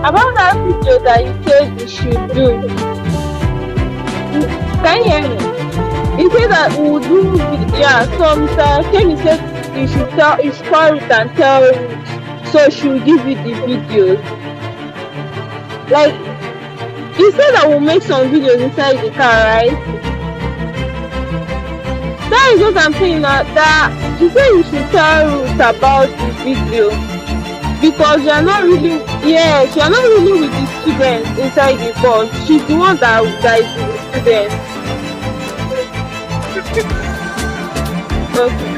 About that video that you said you should do. Can you hear me? He said that we will do, yeah. So Mr. Kemi said you should call it and tell Ruth, so she will give you the videos. Like, he said that we'll make some videos inside the car, right? That is what I'm saying now. That he said you should tell Ruth about the video because you are not really, yes, you are not really with the students inside the bus. She's the one that is with the students. Okay.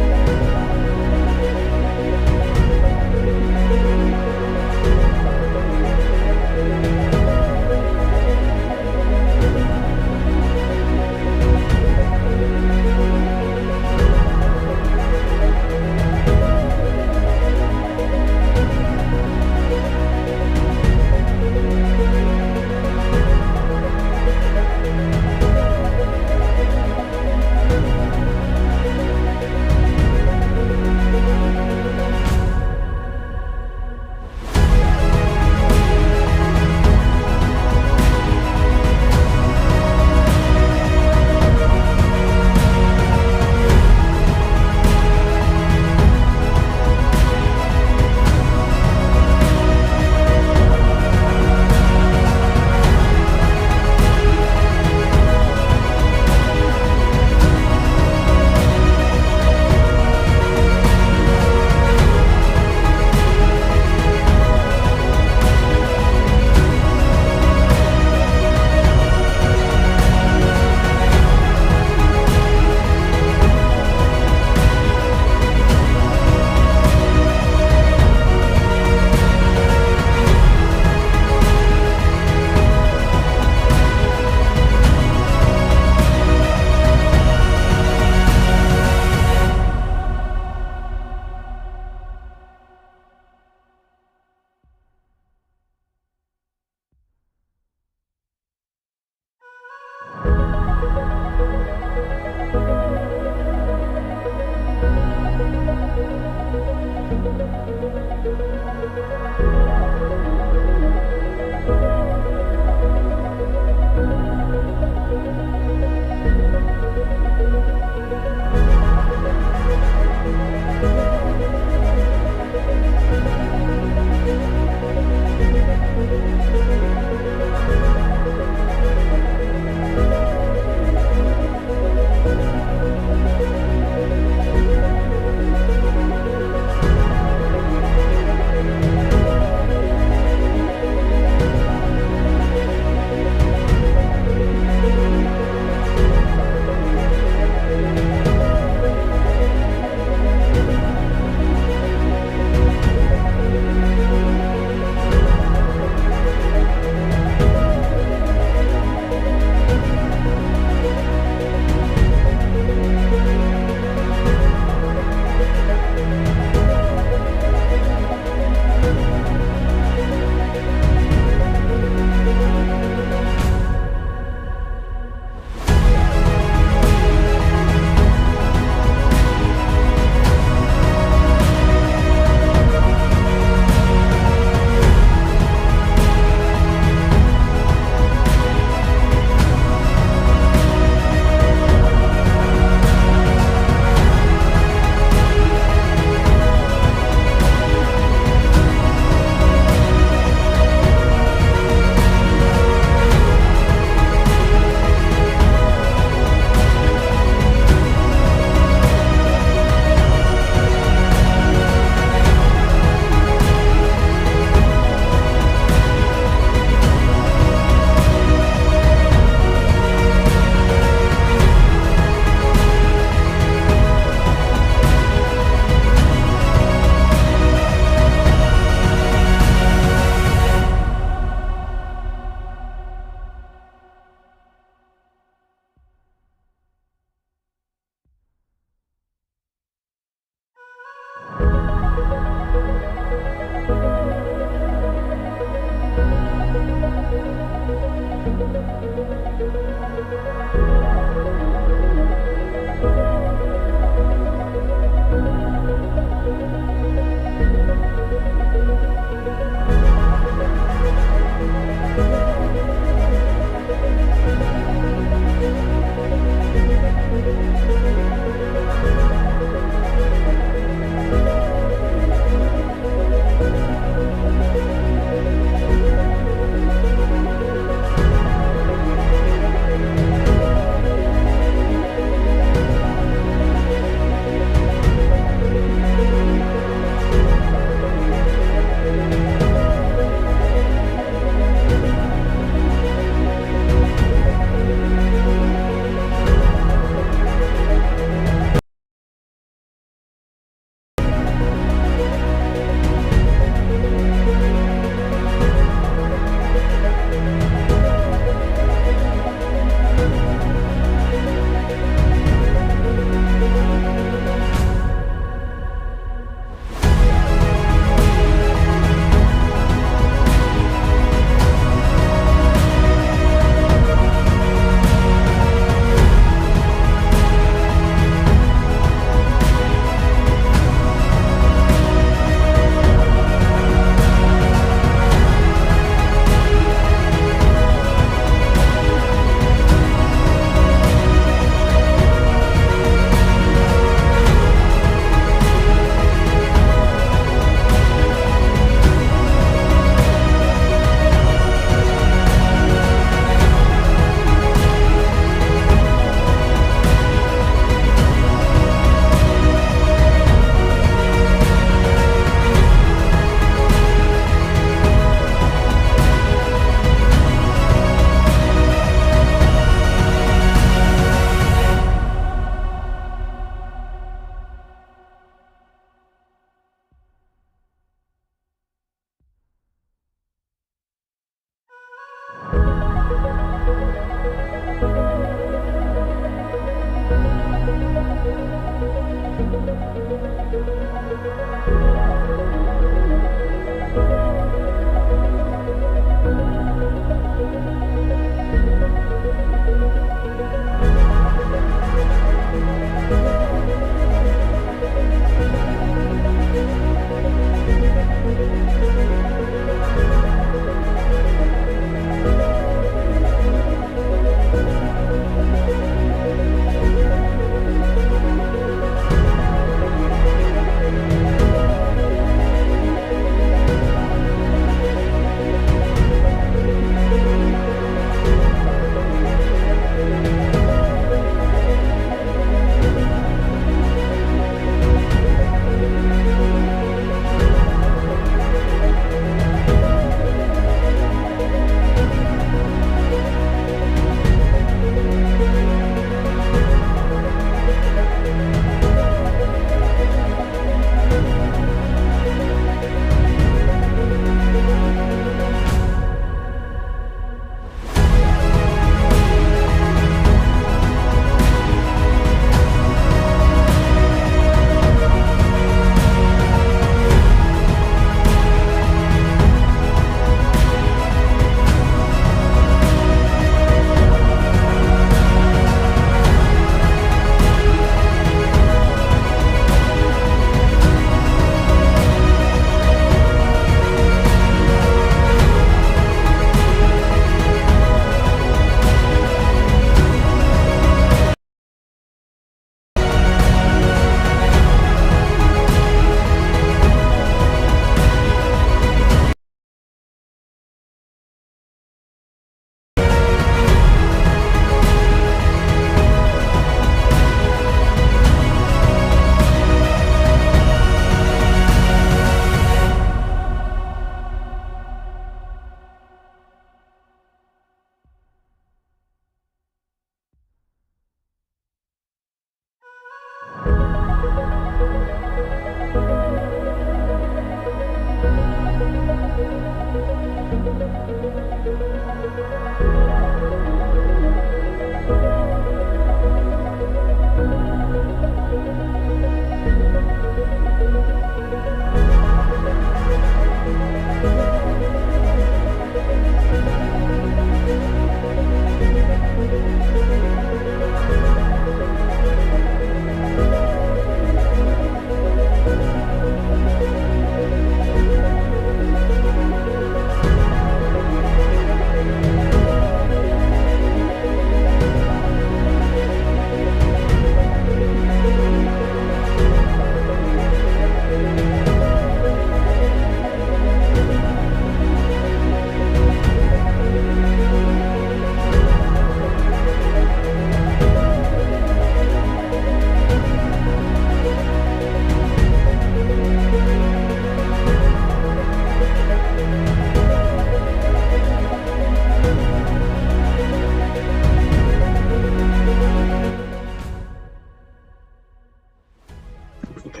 for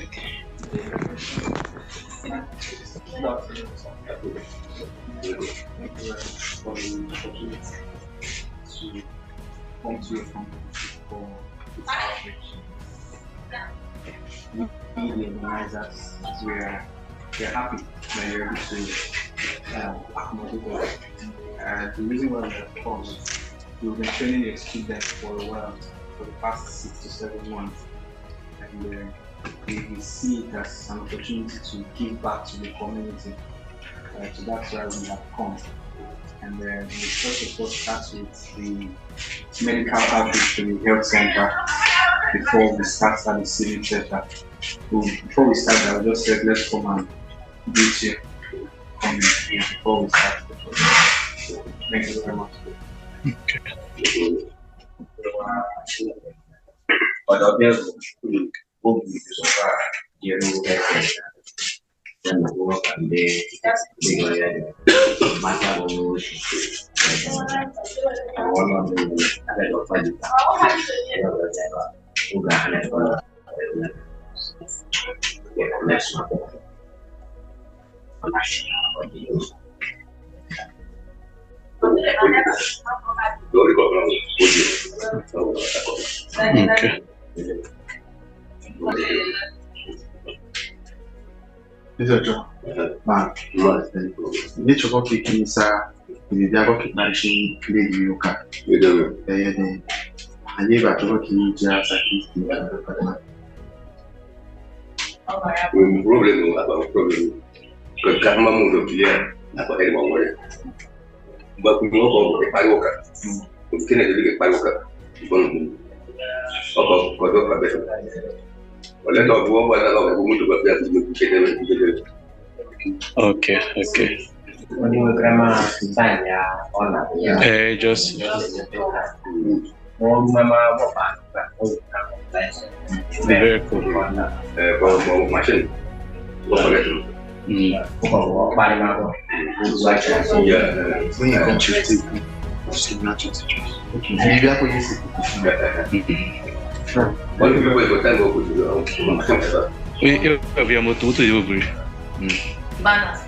the opportunity to come to your company for its outreach. We, the organizers, we're happy that you're able to accommodate us. The reason why we have come is we've been training your students for a while, for the past 6 to 7 months, and we see it as an opportunity to give back to the community. So that's why we have come. And we first of all start with the medical outreach to the health center before we start at the Civic center. Before we start, I just said let's come and greet you before we start. Thank you very much. Nicho ko kikinisa ibibyabo kimarishin kile yuka yede anye ba to kinja sakiti patana problem about problem ko kama mundo pia na kwa heri mwangu ba kunyo ko pariwoka ukine dele pariwoka bon ko do ka beto wala to bo ba na ko mundo ba pia kide. Okay. Just very cool. Machine. Io abbiamo tutto io qui. Bana.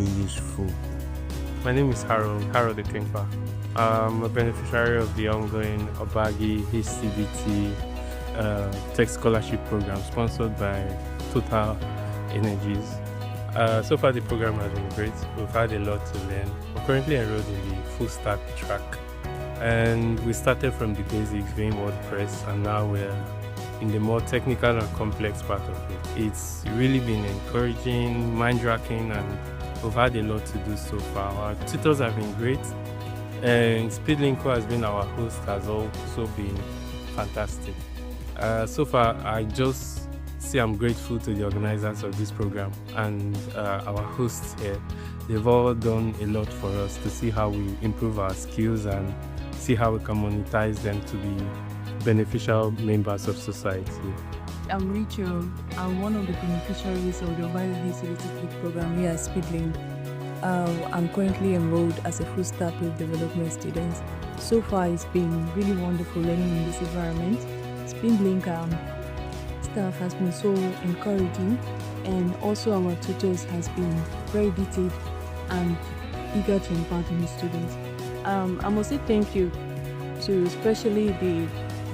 really useful. My name is Harold the Kingpa. I'm a beneficiary of the ongoing Obite HCDT Tech Scholarship Program sponsored by Total Energies. So far, the program has been great. We've had a lot to learn. We're currently enrolled in the full stack track, and we started from the basics doing WordPress, and now we're in the more technical and complex part of it. It's really been encouraging, mind-racking, and we've had a lot to do so far. Our tutors have been great, and Speedlink, who has been our host, has also been fantastic. So far, I just say I'm grateful to the organizers of this program and our hosts here. They've all done a lot for us to see how we improve our skills and see how we can monetize them to be beneficial members of society. I'm Rachel. I'm one of the beneficiaries of the Obite HCDT program here at Speedlink. I'm currently enrolled as a full stack web development student. So far, it's been really wonderful learning in this environment. Speedlink staff has been so encouraging, and also our tutors has been very detailed and eager to impart on the students. I must say thank you to especially the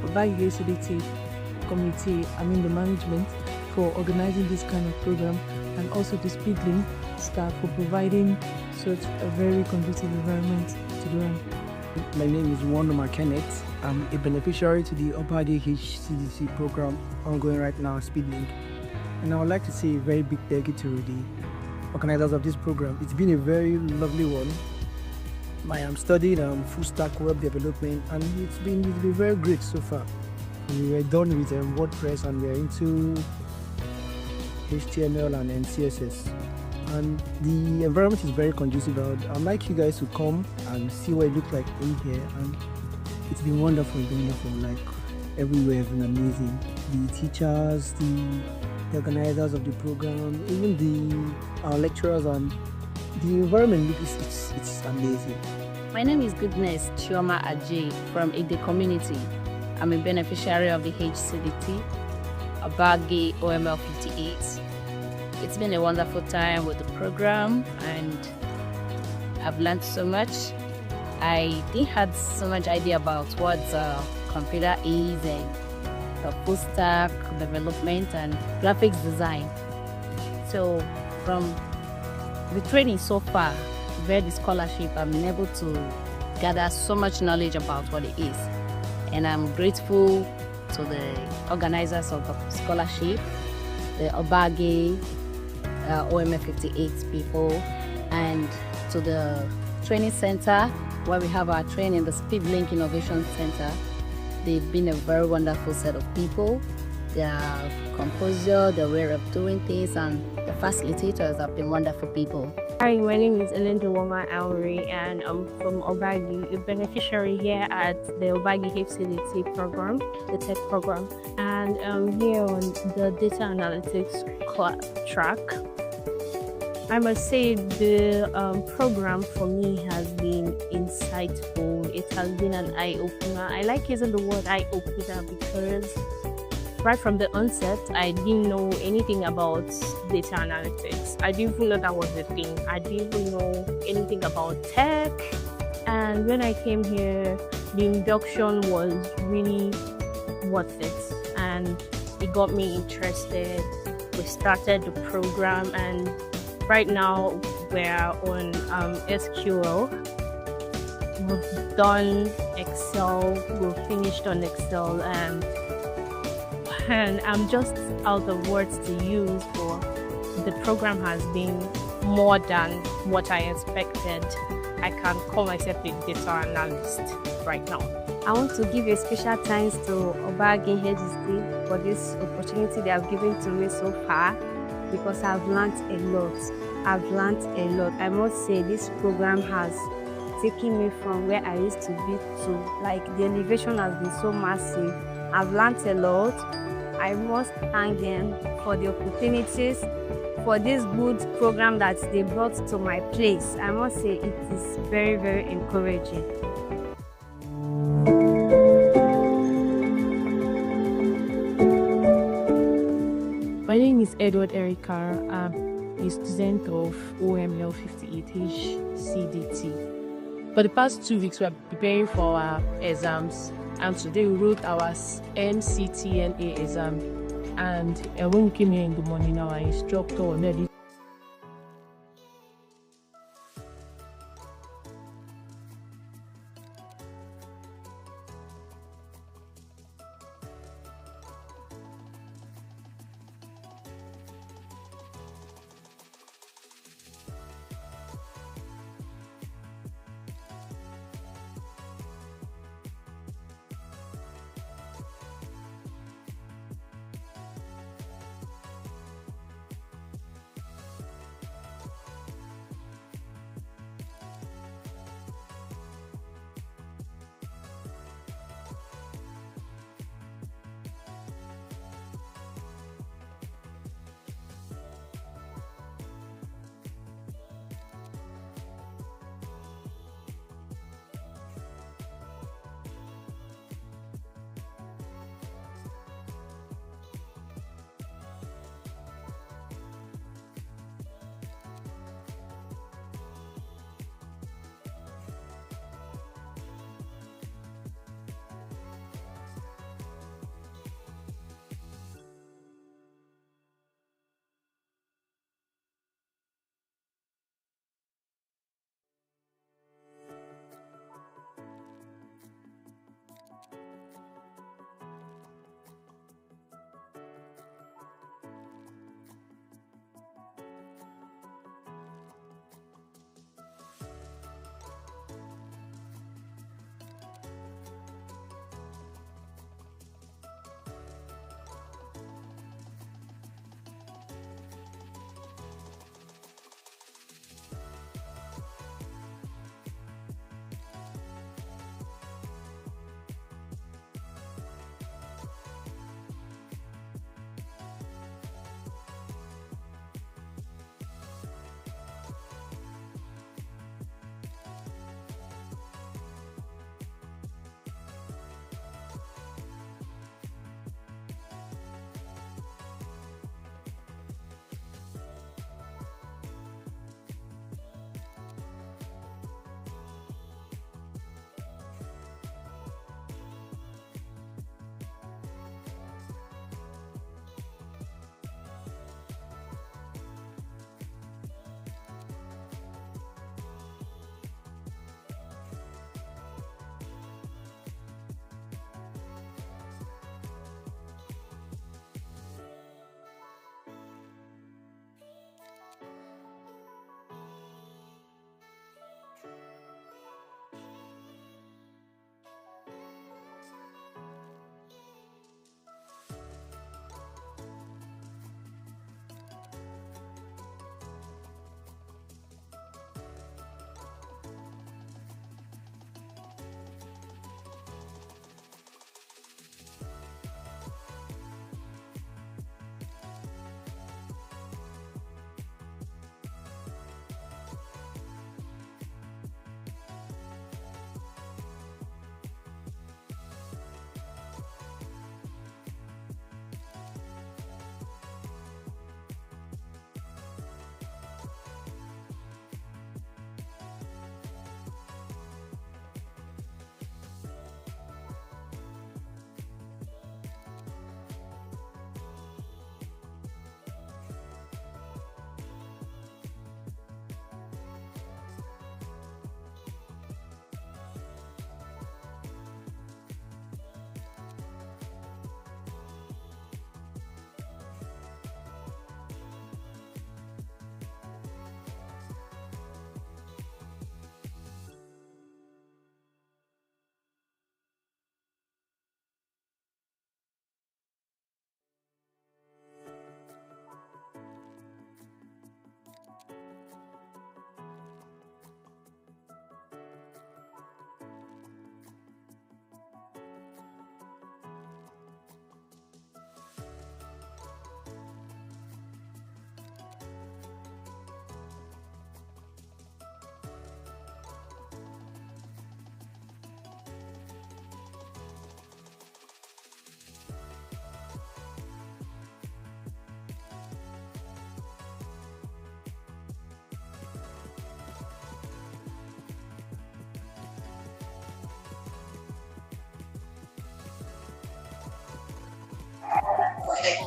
Obite HCDT committee, the management, for organizing this kind of program, and also the Speedlink staff for providing such a very conducive environment to learn. My name is Wandoma Kenneth. I'm a beneficiary to the Obite HCDT program ongoing right now, Speedlink. And I would like to say a very big thank you to the organizers of this program. It's been a very lovely one. I am studying full stack web development, and it's been very great so far. We were done with WordPress, and we're into HTML and CSS. And the environment is very conducive. I'd like you guys to come and see what it looks like in here. And it's been wonderful, like everywhere has been amazing. The teachers, the organizers of the program, even our lecturers, and the environment it's amazing. My name is Goodness Chioma Ajay from Ide Community. I'm a beneficiary of the HCDT, Obite OML 58. It's been a wonderful time with the program, and I've learned so much. I didn't have so much idea about what computer is and full stack development and graphics design. So from the training so far, via the scholarship, I've been able to gather so much knowledge about what it is. And I'm grateful to the organizers of the scholarship, the Obite OMF 58 people, and to the training center where we have our training, the Speedlink Innovation Center. They've been a very wonderful set of people. Their composure, their way of doing things, and the facilitators have been wonderful people. Hi, my name is Elendowoma Auri, and I'm from Obite, a beneficiary here at the Obite HCDT program, the tech program. And I'm here on the data analytics track. I must say the program for me has been insightful. It has been an eye-opener. I like using the word eye-opener because right from the onset, I didn't know anything about data analytics. I didn't even know that was a thing. I didn't even know anything about tech. And when I came here, the induction was really worth it. And it got me interested. We started the program, and right now we're on SQL. We've done Excel. We've finished on Excel, and I'm just out of words to use, for the program has been more than what I expected. I can call myself a data analyst right now. I want to give a special thanks to Obite HCDT for this opportunity they have given to me so far, because I've learned a lot. I must say this program has taken me from where I used to be to, like, the elevation has been so massive. I've learned a lot. I must thank them for the opportunities, for this good program that they brought to my place. I must say it is very, very encouraging. My name is Edward Erika. I'm a student of OML 58 HCDT. For the past 2 weeks, we are preparing for our exams, and today we wrote our MCTNA exam. And when we came here in the morning, our instructor already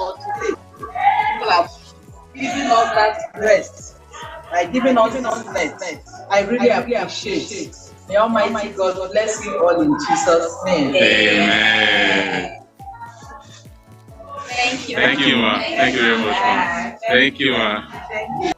but today people are giving us that rest, like giving us this. I really appreciate. May Almighty God bless you all in Jesus' name. Amen. Thank you. Thank you, ma. Thank you very much, ma. Thank you, ma. Thank you.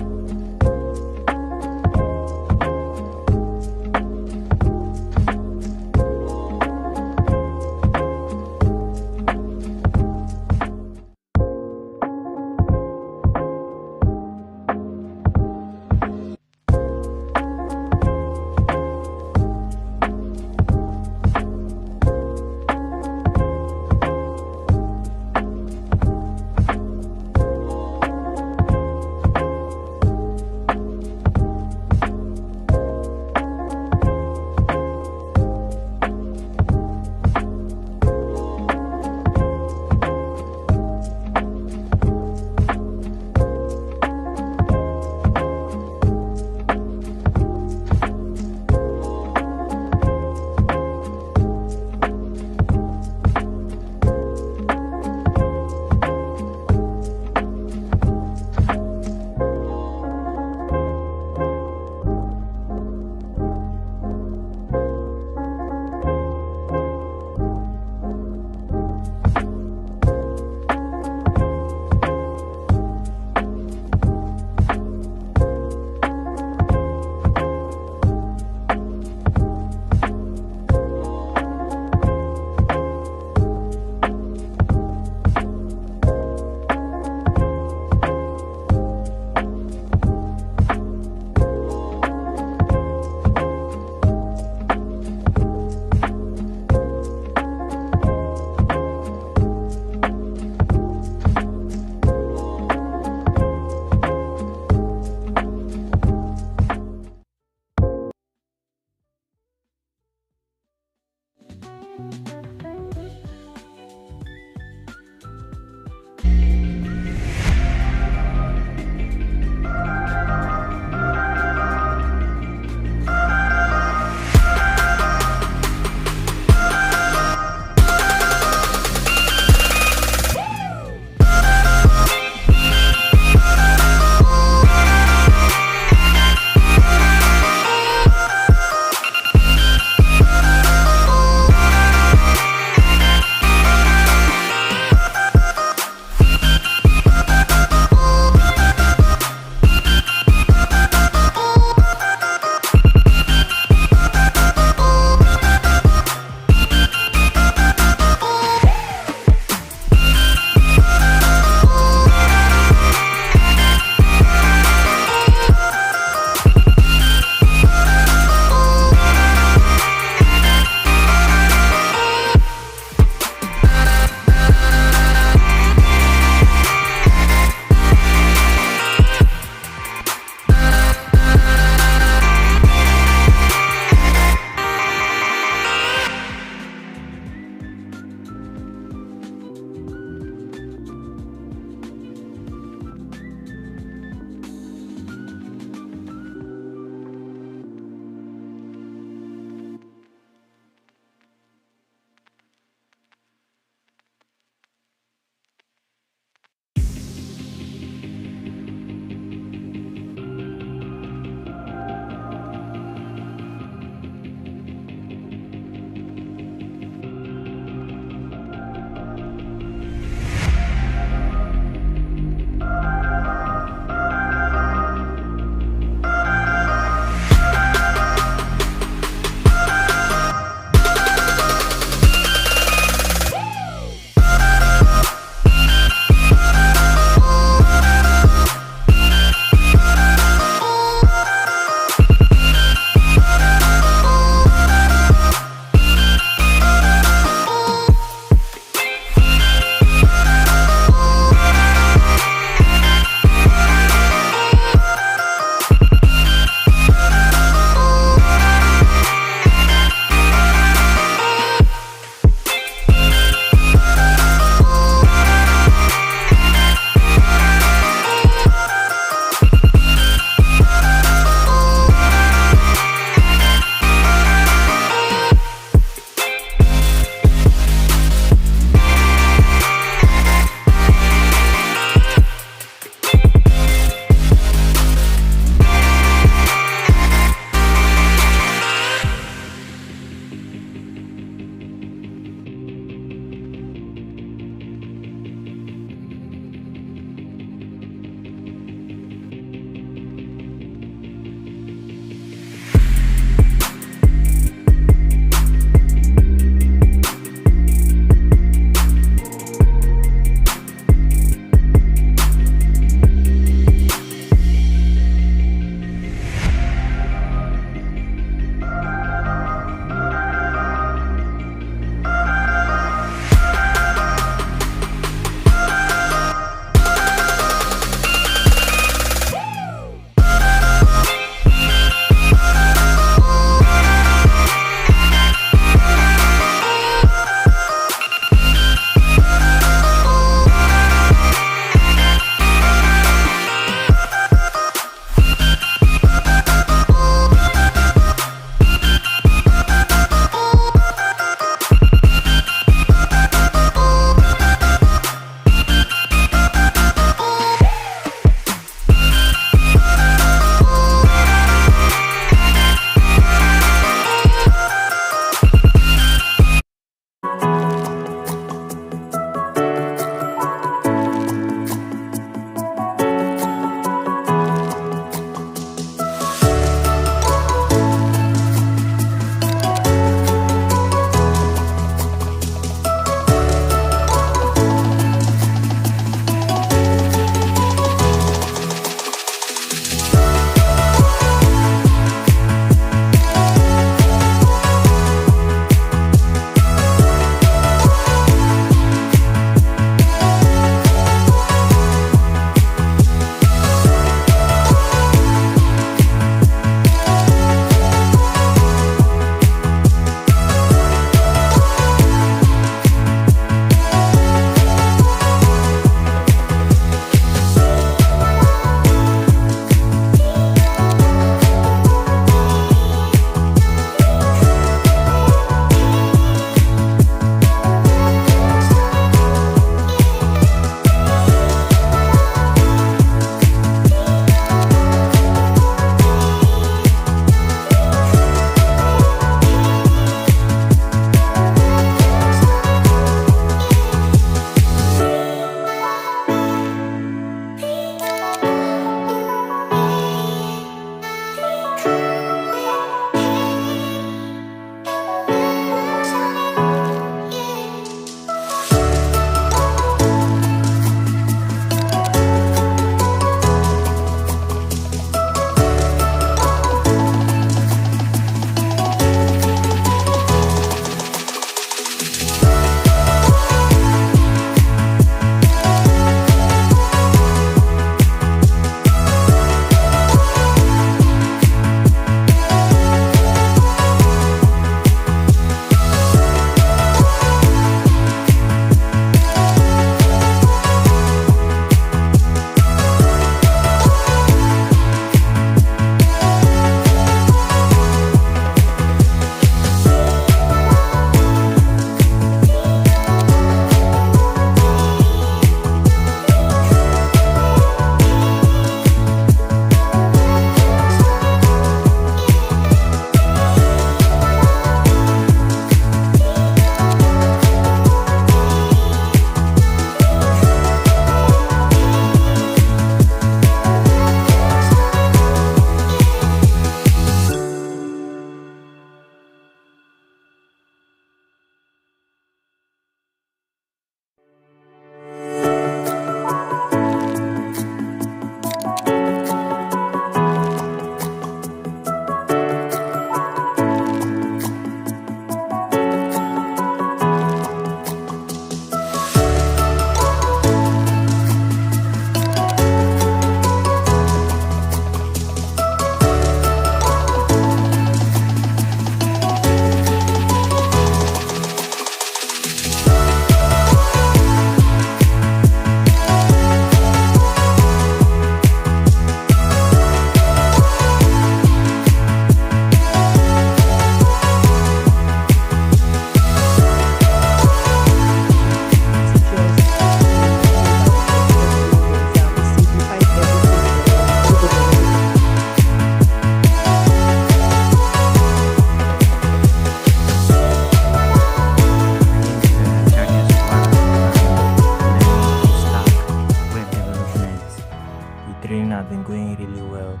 have been going really well.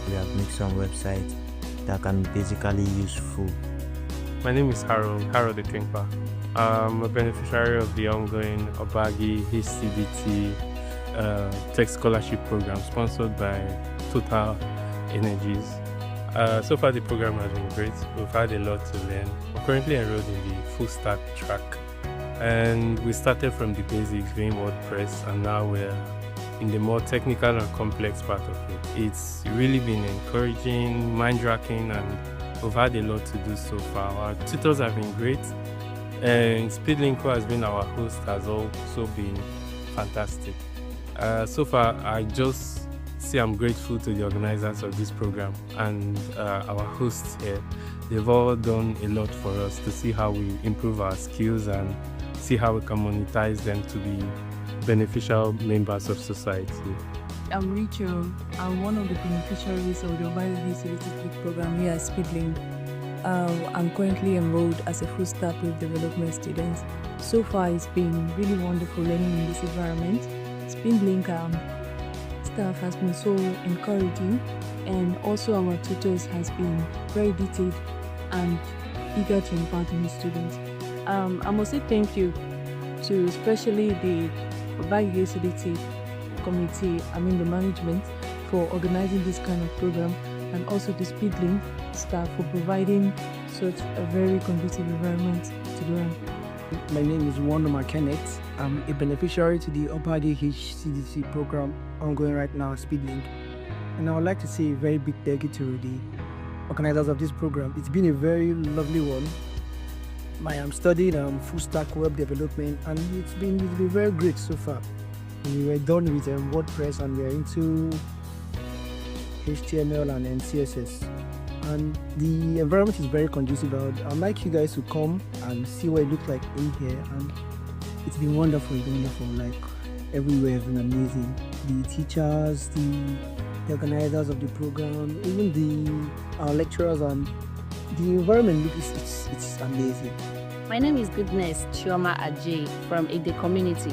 We have made some websites that can be basically useful. My name is Harold the Tinker. I'm a beneficiary of the ongoing Obite HCDT Tech Scholarship Program sponsored by Total Energies. So far the program has been great. We've had a lot to learn. We're currently enrolled in the full stack track, and we started from the basics doing WordPress, and now we're in the more technical and complex part of it. It's really been encouraging, mind-racking, and we've had a lot to do so far. Our tutors have been great, and Speedlink, who has been our host, has also been fantastic. So far, I just say I'm grateful to the organizers of this program and our hosts here. They've all done a lot for us to see how we improve our skills and see how we can monetize them to be beneficial members of society. I'm Rachel. I'm one of the beneficiaries of the Obite HCDT program here at Speedlink. I'm currently enrolled as a full stack web development student. So far, it's been really wonderful learning in this environment. Speedlink staff has been so encouraging, and also our tutors has been very detailed and eager to impart new students. I must say thank you to especially the Obite HCDT committee, the management, for organizing this kind of program, and also the Speedlink staff for providing such a very conducive environment to learn. My name is Wanda Kenneth. I'm a beneficiary to the Obite HCDT program ongoing right now, Speedlink. And I would like to say a very big thank you to the organizers of this program. It's been a very lovely one. I'm studying full stack web development, and it's been very great so far. We were done with WordPress, and we're into HTML and CSS. And the environment is very conducive. I'd like you guys to come and see what it looks like in here, and it's been wonderful. Like, everywhere has been amazing. The teachers, the organizers of the program, even our lecturers, and the environment it's amazing. My name is Goodness Chioma Ajay from the community.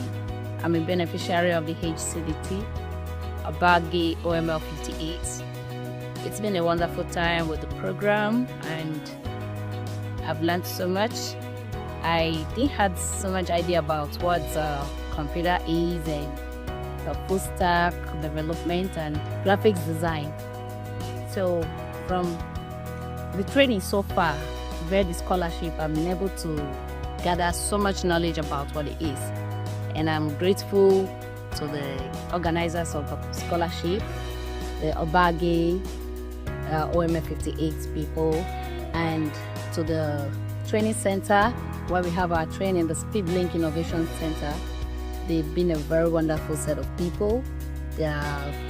I'm a beneficiary of the HCDT, Obite OML 58. It's been a wonderful time with the program, and I've learned so much. I didn't have so much idea about what computer is and the full stack development and graphics design. So from the training so far, via the scholarship, I've been able to gather so much knowledge about what it is. And I'm grateful to the organizers of the scholarship, the Obite OML 58 people, and to the training center where we have our training, the Speedlink Innovation Center. They've been a very wonderful set of people. Their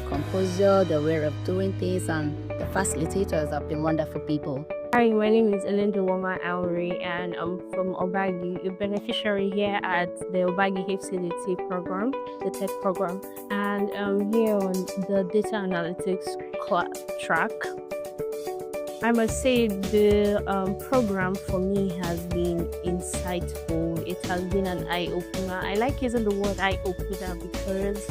composure, their way of doing things, and the facilitators have been wonderful people. Hi, my name is Elendewoma Auri, and I'm from Obite, a beneficiary here at the Obite HCDT program, the tech program, and I'm here on the data analytics track. I must say the program for me has been insightful. It has been an eye-opener. I like using the word eye-opener because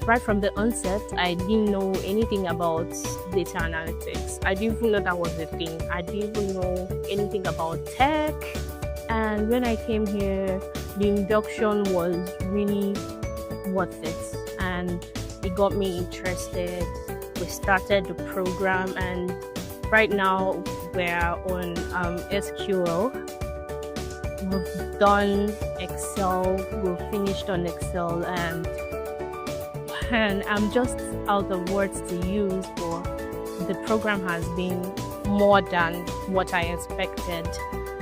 right from the onset, I didn't know anything about data analytics. I didn't even know that was a thing. I didn't even know anything about tech. And when I came here, the induction was really worth it. And it got me interested. We started the program, and right now we're on SQL. We've done Excel. We've finished on Excel, and I'm just out of words to use, for the program has been more than what I expected.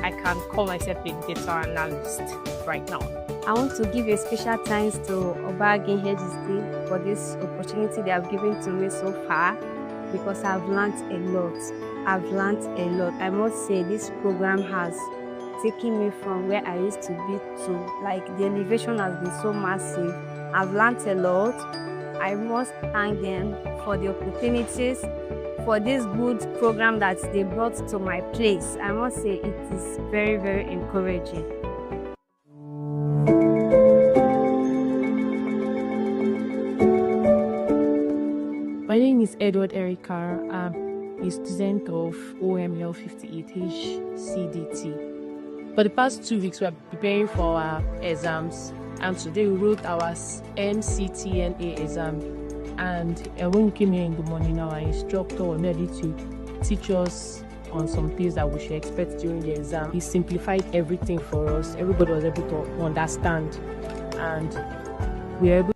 I can call myself a data analyst right now. I want to give a special thanks to Obite HCDT for this opportunity they have given to me so far, because I've learned a lot. I must say this program has taken me from where I used to be to, like, the elevation has been so massive. I've learned a lot. I must thank them for the opportunities, for this good program that they brought to my place. I must say it is very, very encouraging. is Edward Erika. I'm a student of OML 58 HCDT. For the past 2 weeks, we are preparing for our exams, and today we wrote our MCTNA exam. And when we came here in the morning, our instructor was ready to teach us on some things that we should expect during the exam. He simplified everything for us. Everybody was able to understand, and we were able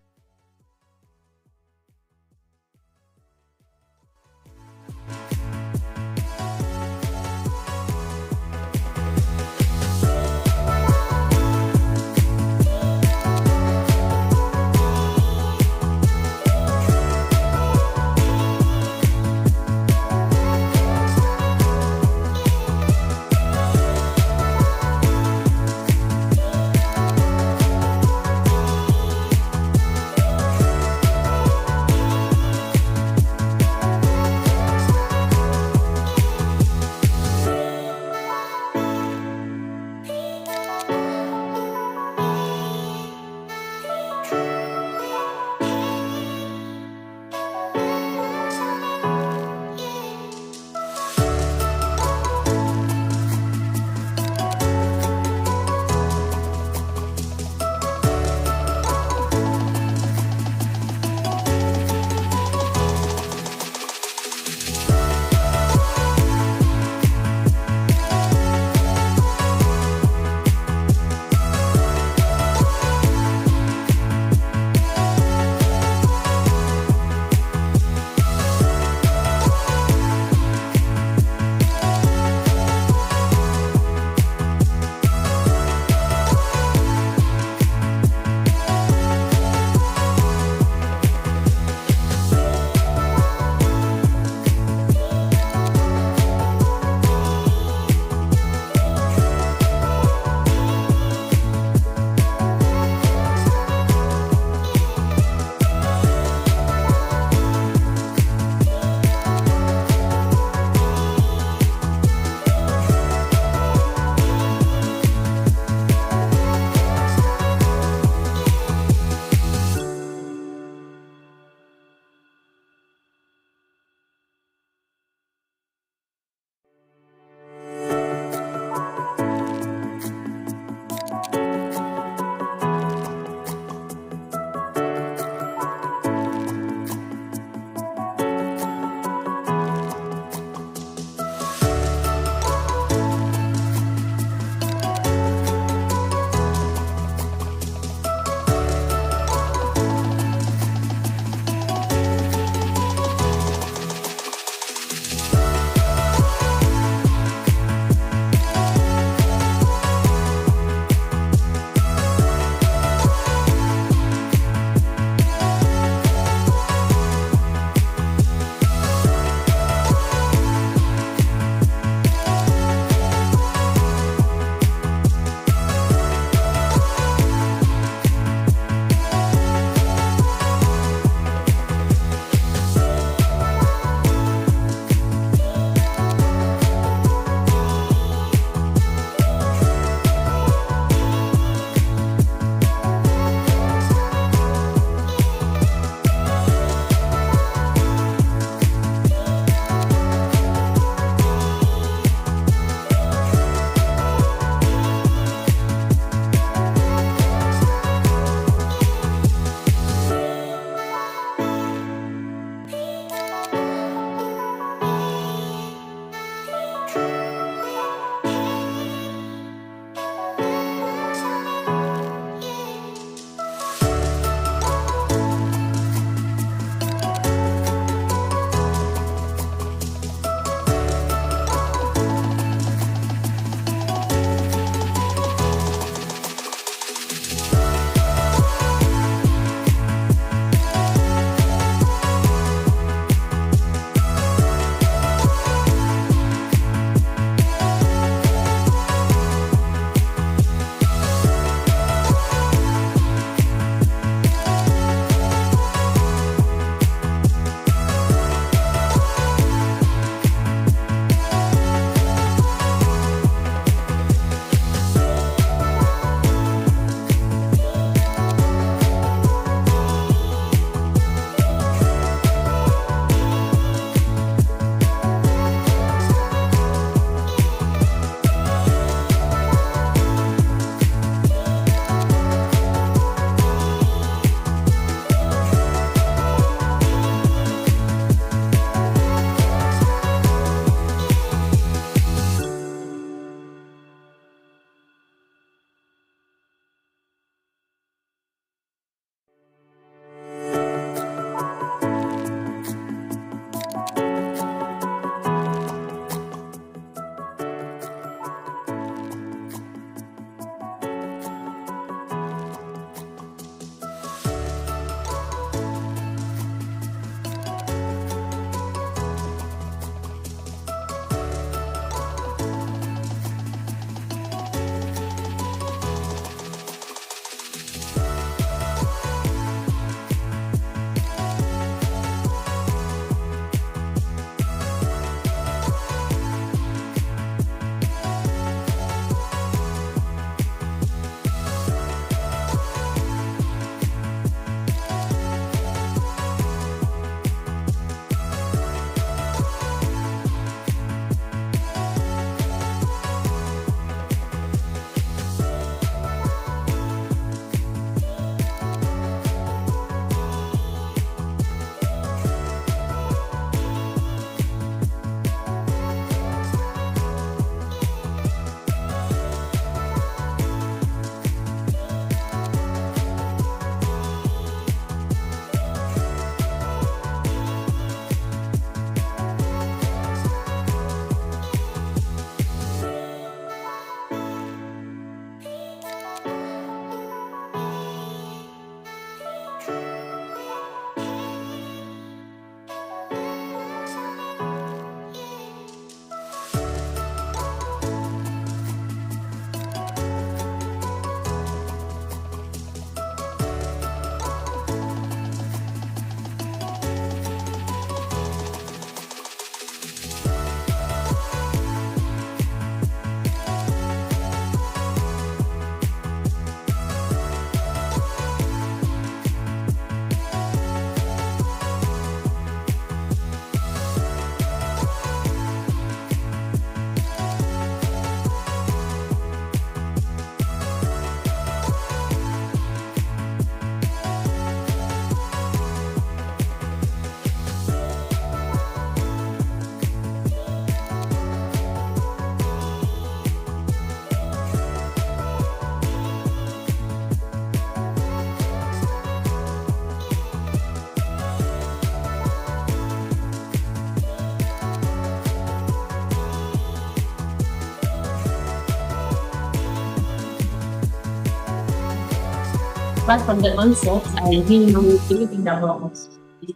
But from the onset, I didn't know anything about it.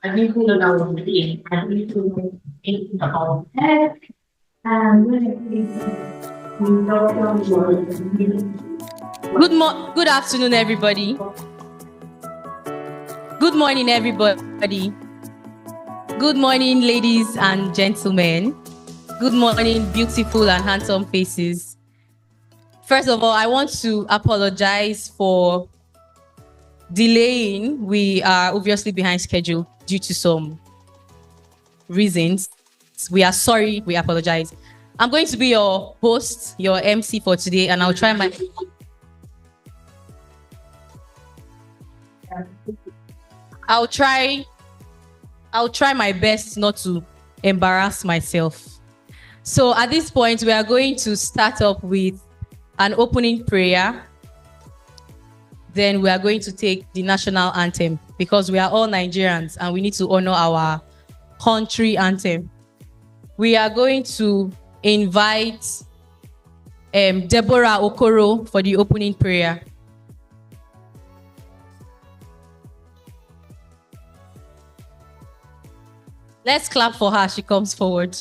I didn't know that was real. I didn't know anything about that. And Good afternoon, everybody. Good morning, everybody. Good morning, ladies and gentlemen. Good morning, beautiful and handsome faces. First of all, I want to apologize for delaying. We are obviously behind schedule due to some reasons. We are sorry, we apologize. I'm going to be your host, your MC for today, and I'll try my best not to embarrass myself. So at this point, we are going to start up with an opening prayer. Then we are going to take the national anthem because we are all Nigerians and we need to honor our country anthem. We are going to invite Deborah Okoro for the opening prayer. Let's clap for her. She comes forward.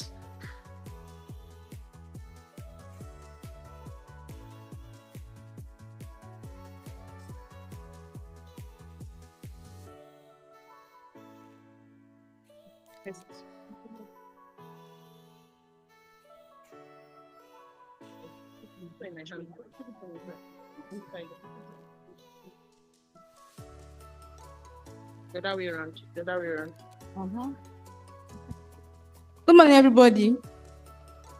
The other way around. Good morning, everybody.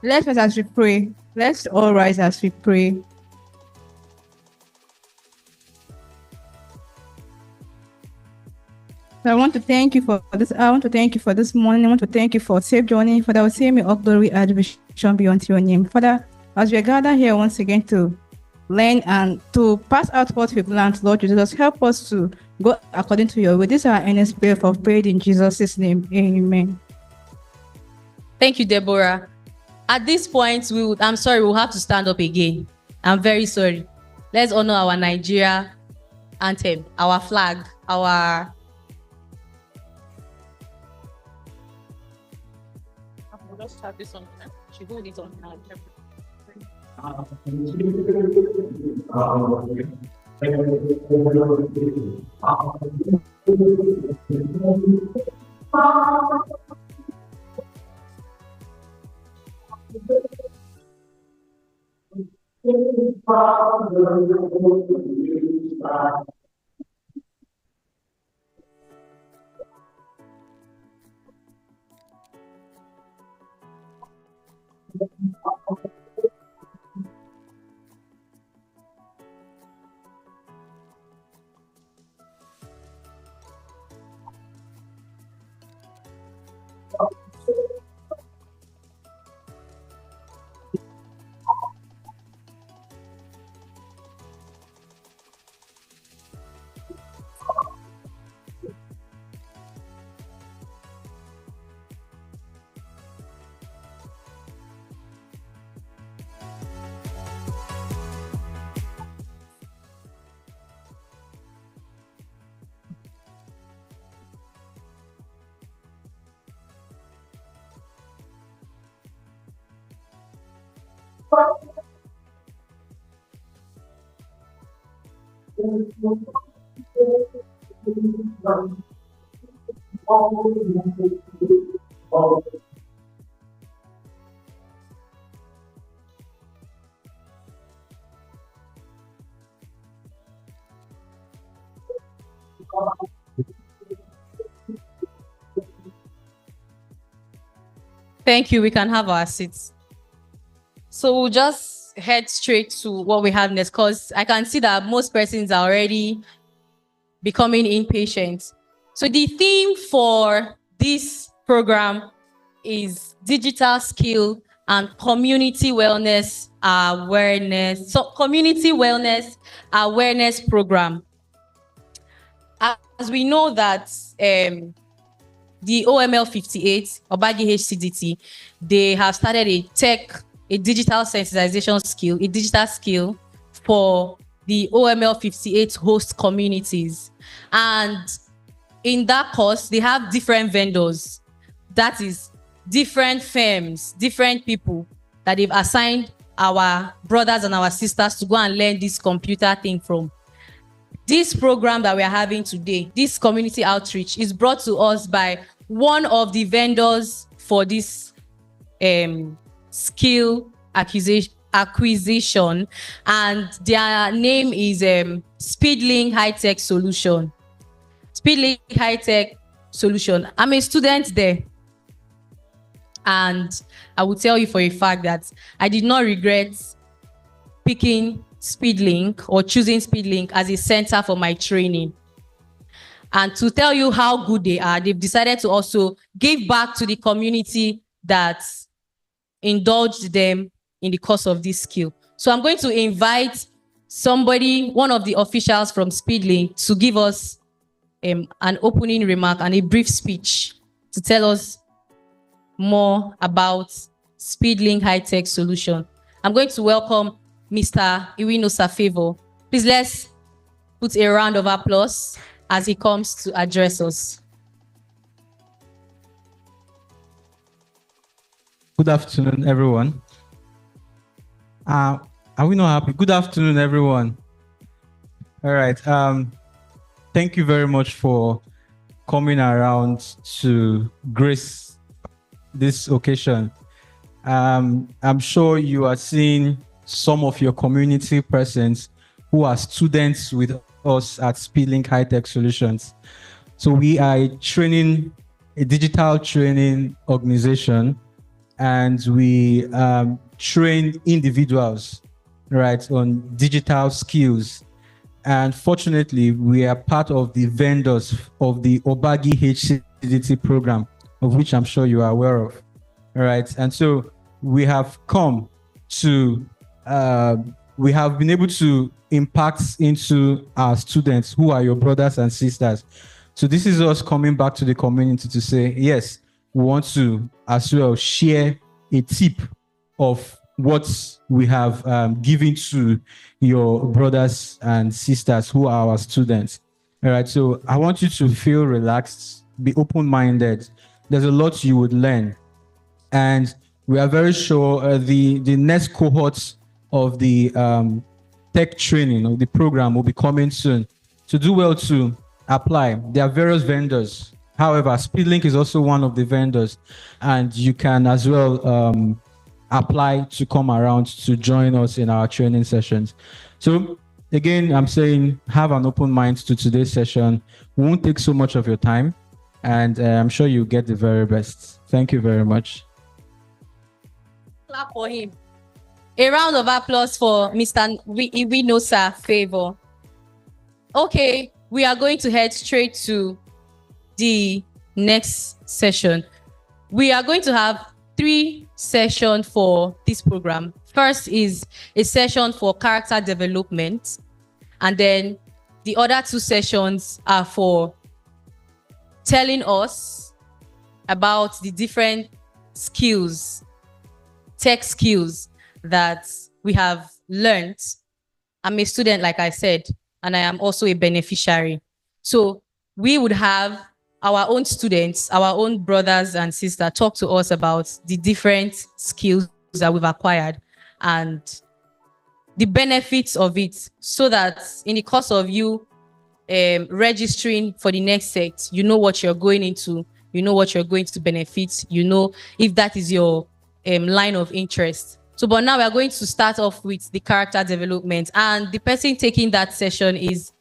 Let's rise as we pray. Let's all rise as we pray. I want to thank you for this. I want to thank you for this morning. I want to thank you for safe journey. Father, we say, may all glory and adoration be unto your name. Father, as we gather here once again to learn and to pass out what we've learned, Lord Jesus, help us to go according to your will. This is our earnest prayer for prayer in Jesus' name. Amen. Thank you, Deborah. At this point, we'll have to stand up again. I'm very sorry. Let's honor our Nigeria anthem, our flag, our... Let's start this one. She hold it on now. Thank you. We can have our seats. So we'll just head straight to what we have next, because I can see that most persons are already becoming impatient. So the theme for this program is digital skill and community wellness awareness. So community wellness awareness program. As we know that the OML 58, Obite HCDT, they have started a digital sensitization skill, a digital skill for the OML 58 host communities. And in that course, they have different vendors. That is different firms, different people that they've assigned our brothers and our sisters to go and learn this computer thing from. This program that we are having today, this community outreach, is brought to us by one of the vendors for this skill acquisition, and their name is Speedlink High Tech Solution. Speedlink High Tech Solution. I'm a student there, and I will tell you for a fact that I did not regret picking Speedlink or choosing Speedlink as a center for my training. And to tell you how good they are, they've decided to also give back to the community that indulged them in the course of this skill. So I'm going to invite somebody, one of the officials from Speedlink, to give us an opening remark and a brief speech to tell us more about Speedlink High Tech Solution. I'm going to welcome Mr. Iwinosa Favor. Please let's put a round of applause as he comes to address us. Good afternoon, everyone. Are we not happy? Good afternoon, everyone. All right. Thank you very much for coming around to grace this occasion. I'm sure you are seeing some of your community persons who are students with us at Speedlink High Tech Solutions. So we are a digital training organization, and we train individuals, right, on digital skills. And fortunately, we are part of the vendors of the Obagi HCDT program, of which I'm sure you are aware of. All right. And so we have come to, we have been able to impact into our students who are your brothers and sisters. So this is us coming back to the community to say, yes, we want to as well share a tip of what we have given to your brothers and sisters who are our students. All right, so I want you to feel relaxed, be open-minded. There's a lot you would learn. And we are very sure the next cohort of the tech training of the program will be coming soon. To do well to apply, there are various vendors. However, Speedlink is also one of the vendors, and you can as well apply to come around to join us in our training sessions. So again, I'm saying have an open mind to today's session. We won't take so much of your time, and I'm sure you'll get the very best. Thank you very much. Clap for him. A round of applause for Mr. Iwinosa Favor. Okay, we are going to head straight to the next session. We are going to have 3 sessions for this program. First is a session for character development, and then the other 2 sessions are for telling us about the different skills, tech skills that we have learned. I'm a student, like I said, and I am also a beneficiary. So we would have our own students, our own brothers and sisters talk to us about the different skills that we've acquired and the benefits of it, so that in the course of you registering for the next set, you know what you're going into, you know what you're going to benefit, you know if that is your line of interest. So, but now we are going to start off with the character development, and the person taking that session is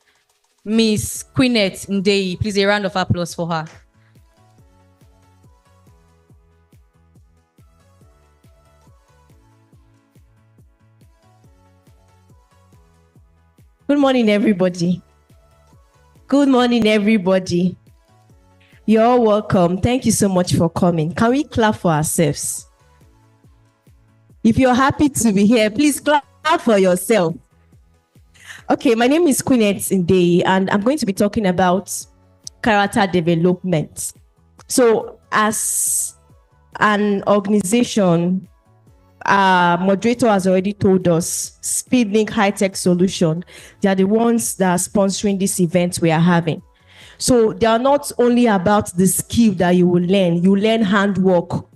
Miss Queenette Ndei. Please, a round of applause for her. Good morning, everybody. Good morning, everybody. You're all welcome. Thank you so much for coming. Can we clap for ourselves? If you're happy to be here, please clap for yourself. Okay, my name is Queenette Ndei, and I'm going to be talking about character development. So, as an organization, our moderator has already told us, Speedlink High Tech Solution, they are the ones that are sponsoring this event we are having. So they are not only about the skill that you will learn handwork,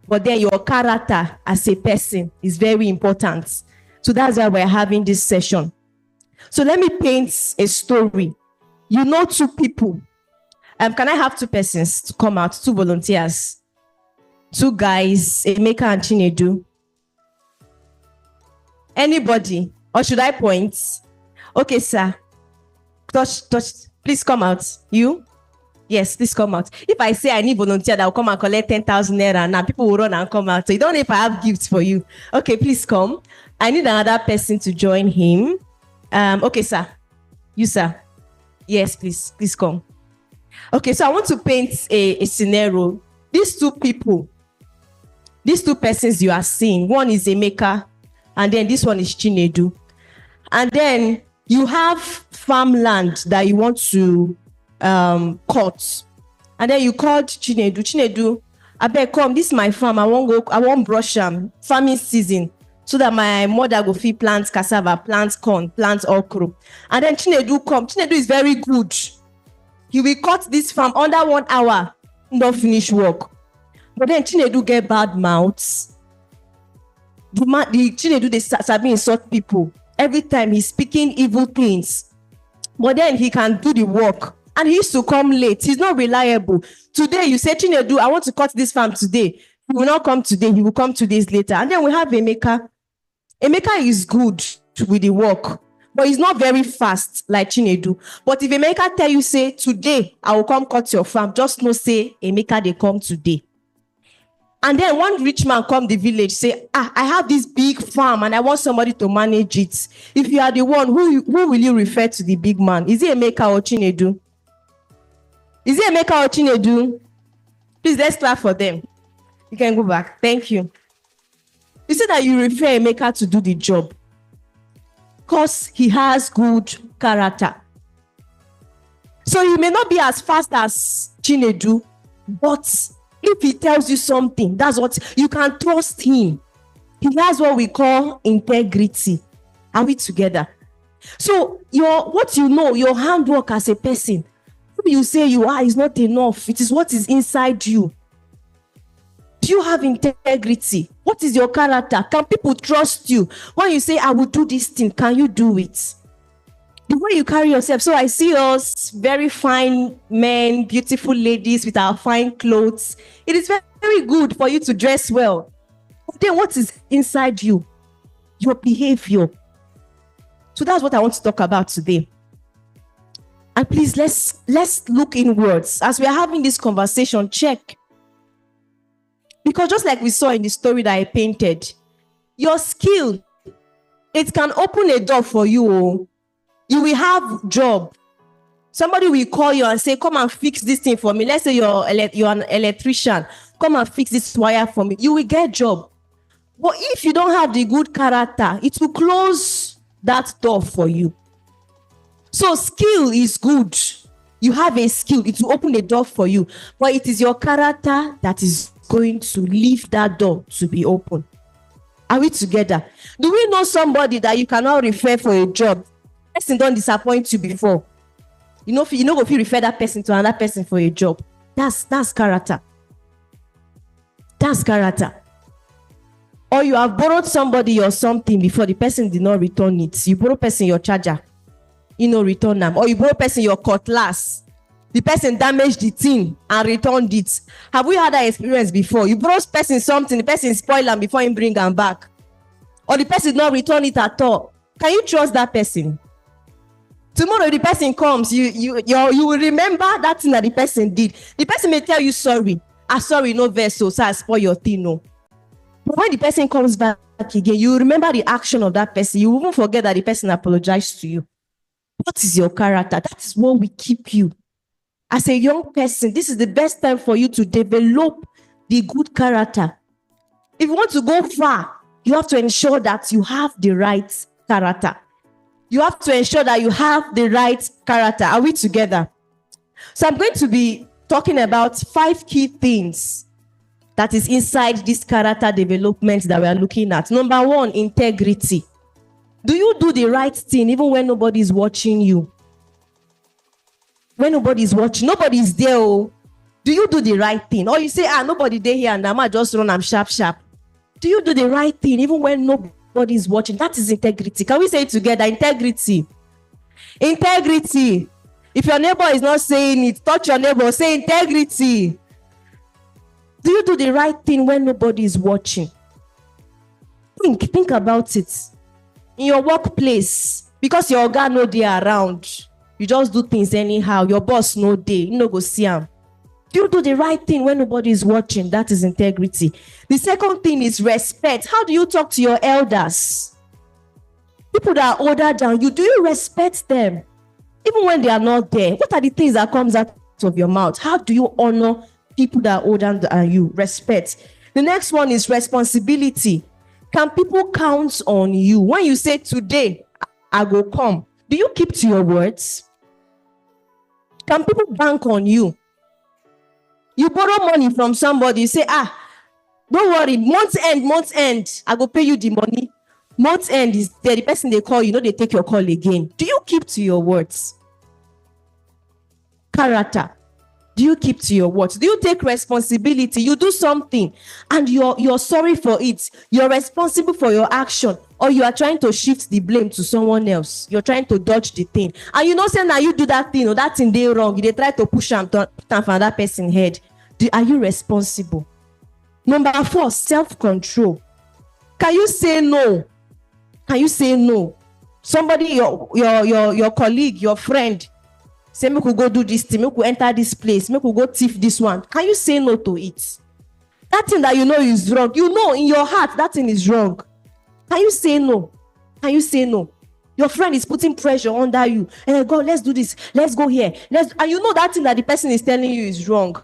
but then your character as a person is very important. So that's why we're having this session. So let me paint a story. You know two people. Can I have two persons to come out, two volunteers? Two guys, Emeka and Chinedu. Anybody? Or should I point? Okay, sir. Touch. Please come out. You? Yes, please come out. If I say I need volunteer that will come and collect 10,000 naira now, people will run and come out. So you don't know if I have gifts for you. Okay, please come. I need another person to join him. Okay, sir. You, sir. Yes, please come. Okay, so I want to paint a scenario. These two people, these two persons you are seeing, one is Emeka, and then this one is Chinedu. And then you have farmland that you want to cut. And then you called Chinedu. Chinedu, I beg come, this is my farm. I won't brush farming season, so that my mother go feed plant cassava, plant corn, plant okra. And then Chinedu come. Chinedu is very good. He will cut this farm under 1 hour, not finish work. But then Chinedu get bad mouths. The Chinedu, they sabi insult people. Every time he's speaking evil things. But then he can do the work. And he used to come late. He's not reliable. Today, you say, Chinedu, I want to cut this farm today. He will not come today. He will come 2 days later. And then we have Emeka. Emeka is good with the work, but he's not very fast like Chinedu. But if Emeka tell you, say, today, I will come cut your farm, just know, say, Emeka, they come today. And then one rich man come the village, say, I have this big farm and I want somebody to manage it. If you are the one, who will you refer to the big man? Is it Emeka or Chinedu? Is it Emeka or Chinedu? Please, let's clap for them. You can go back. Thank you. You said that you refer Emeka to do the job because he has good character. So he may not be as fast as Chinedu, but if he tells you something, that's what you can trust him. He has what we call integrity. Are we together? So your handwork as a person, who you say you are is not enough. It is what is inside you. Do you have integrity? What is your character? Can people trust you? When you say, I will do this thing, can you do it? The way you carry yourself. So I see us very fine men, beautiful ladies with our fine clothes. It is very, very good for you to dress well. But then what is inside you? Your behavior. So that's what I want to talk about today. And please, let's look inwards. As we are having this conversation, check. Because just like we saw in the story that I painted, your skill, it can open a door for you. You will have job. Somebody will call you and say, come and fix this thing for me. Let's say you're an electrician. Come and fix this wire for me. You will get job. But if you don't have the good character, it will close that door for you. So skill is good. You have a skill. It will open a door for you. But it is your character that is going to leave that door to be open. Are we together? Do we know somebody that you cannot refer for a job? Person don't disappoint you before. You know, if you refer that person to another person for a job, that's character. That's character. Or you have borrowed somebody or something before, the person did not return it. You borrow person your charger, return them. Or you borrow person your cutlass, the person damaged the thing and returned it. Have we had that experience before? You borrow person something, the person spoil them before you bring them back. Or the person did not return it at all. Can you trust that person? Tomorrow the person comes, you will remember that thing that the person did. The person may tell you sorry. Sorry, no vessel, so I spoil your thing, no. But when the person comes back again, you remember the action of that person. You won't forget that the person apologized to you. What is your character? That is what will keep you. As a young person, this is the best time for you to develop the good character. If you want to go far, you have to ensure that you have the right character. You have to ensure that you have the right character. Are we together? So I'm going to be talking about 5 key things that is inside this character development that we are looking at. Number one, integrity. Do you do the right thing even when nobody is watching you? When nobody is watching, nobody is there. Oh. Do you do the right thing? Or you say, nobody there here and I might just run, I'm sharp. Do you do the right thing even when nobody is watching? That is integrity. Can we say it together? Integrity. Integrity. If your neighbor is not saying it, touch your neighbor, say integrity. Do you do the right thing when nobody is watching? Think about it. In your workplace, because your guy no dey around, you just do things anyhow. Your boss no dey, you no go see him. Do you do the right thing when nobody is watching? That is integrity. The second thing is respect. How do you talk to your elders? People that are older than you, do you respect them? Even when they are not there, what are the things that comes out of your mouth? How do you honor people that are older than you? Respect. The next one is responsibility. Can people count on you? When you say today, I will come, do you keep to your words? Can people bank on you? You borrow money from somebody, you say, don't worry, month end, I go pay you the money. Month end is there, the person they call, they take your call again. Do you keep to your words? Character. Do you keep to your words? Do you take responsibility? You do something and you're sorry for it. You're responsible for your action, or you are trying to shift the blame to someone else. You're trying to dodge the thing. And say now you do that thing, or that thing they wrong. They try to push them to another person's head. Are you responsible? Number 4, self-control. Can you say no? Can you say no? Somebody, your colleague, your friend, say, make we go do this thing, make we enter this place, make we go thief this one. Can you say no to it? That thing that you know is wrong. You know in your heart that thing is wrong. Can you say no? Can you say no? Your friend is putting pressure under you. Hey, God, let's do this. Let's go here. And you know that thing that the person is telling you is wrong.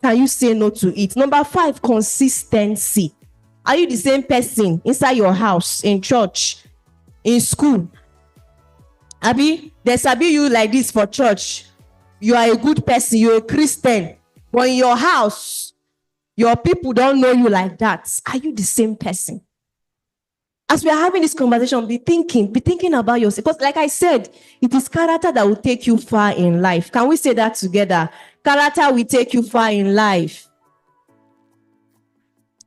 Can you say no to it? Number 5, consistency. Are you the same person inside your house, in church, in school? Abi, there's you like this for church. You are a good person. You're a Christian. But in your house, your people don't know you like that. Are you the same person? As we are having this conversation, be thinking about yourself. Because like I said, it is character that will take you far in life. Can we say that together? Character will take you far in life.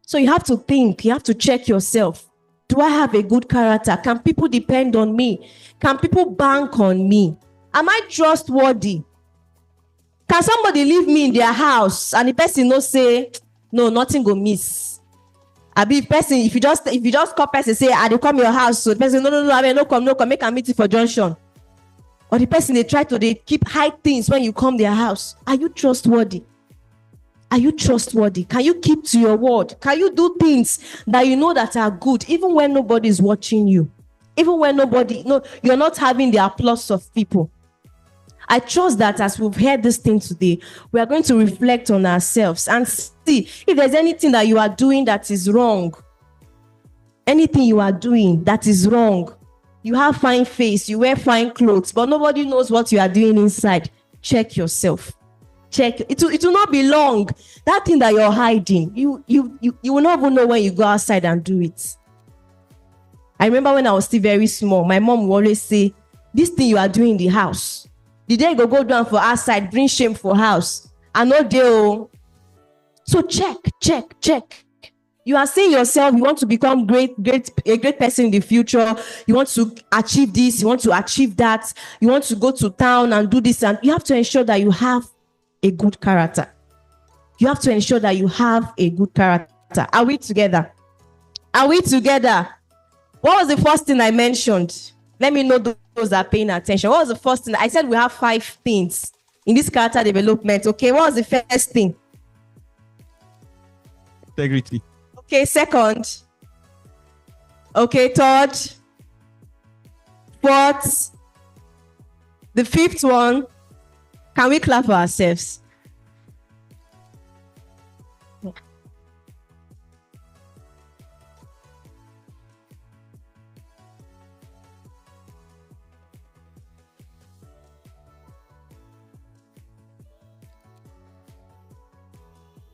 So you have to think. You have to check yourself. Do I have a good character? Can people depend on me? Can people bank on me? Am I trustworthy? Can somebody leave me in their house and the person no say, no, nothing go miss? If you just call person say, they come your house, so the person, no, I mean, no come, make a meeting for junction. Or the person they keep hide things when you come their house. Are you trustworthy? Are you trustworthy? Can you keep to your word? Can you do things that you know that are good, even when nobody is watching you? Even when you're not having the applause of people. I trust that as we've heard this thing today, we are going to reflect on ourselves and see if there's anything that you are doing that is wrong. Anything you are doing that is wrong. You have fine face, you wear fine clothes, but nobody knows what you are doing inside. Check yourself. Check. It will not be long. That thing that you're hiding, you will not even know when you go outside and do it. I remember when I was still very small, my mom would always say, this thing you are doing in the house, the day you go down for outside, bring shame for house. I know they. So check. You are saying yourself, you want to become a great person in the future. You want to achieve this, you want to achieve that. You want to go to town and do this, and you have to ensure that you have a good character. You have to ensure that you have a good character. Are we together? Are we together? What was the first thing I mentioned? Let me know those that are paying attention. What was the first thing? I said we have 5 things in this character development. Okay, what was the first thing? Integrity. Okay, second. Okay, third. Fourth. The 5th one. Can we clap for ourselves?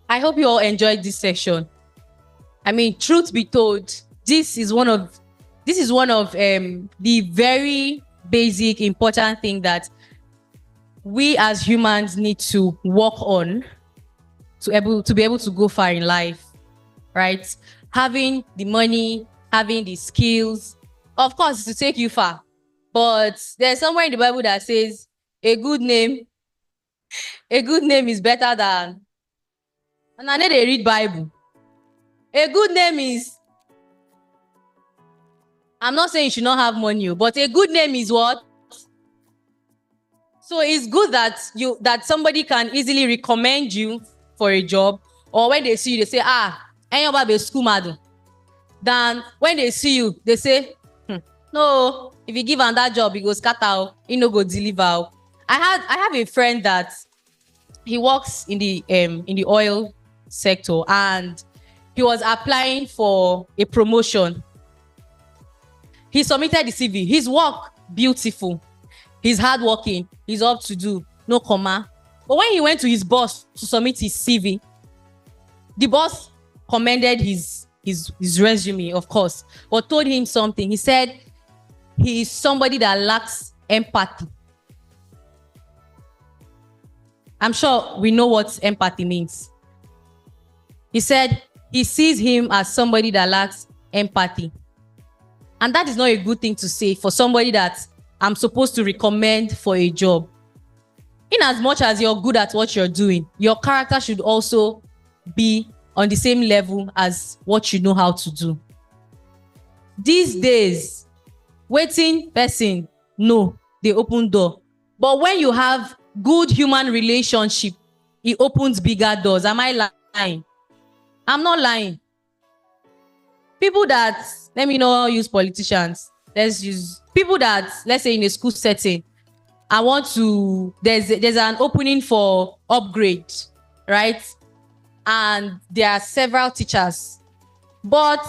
I hope you all enjoyed this session. I mean, truth be told, this is one of the very basic important thing that we as humans need to work on to be able to go far in life, right? Having the money, having the skills, of course, to take you far. But there's somewhere in the Bible that says a good name is better than, and I know they read Bible. A good name is, I'm not saying you should not have money, but a good name is what? So it's good that somebody can easily recommend you for a job, or when they see you, they say, anybody be school madam. Then when they see you, they say, no, if you give him that job, he goes scatter, he no go deliver. I have a friend that he works in the oil sector, and he was applying for a promotion. He submitted the CV. His work, beautiful. He's hardworking. He's up to do. No comma. But when he went to his boss to submit his CV, the boss commended his resume, of course, but told him something. He said he is somebody that lacks empathy. I'm sure we know what empathy means. He said he sees him as somebody that lacks empathy. And that is not a good thing to say for somebody that I'm supposed to recommend for a job. In as much as you're good at what you're doing, your character should also be on the same level as what you know how to do. These days, waiting person, no, they open door. But when you have good human relationship, it opens bigger doors. Am I lying? I'm not lying. People that, let me not use politicians. Let's use people that, let's say in a school setting, I want to, there's an opening for upgrade, right? And there are several teachers. But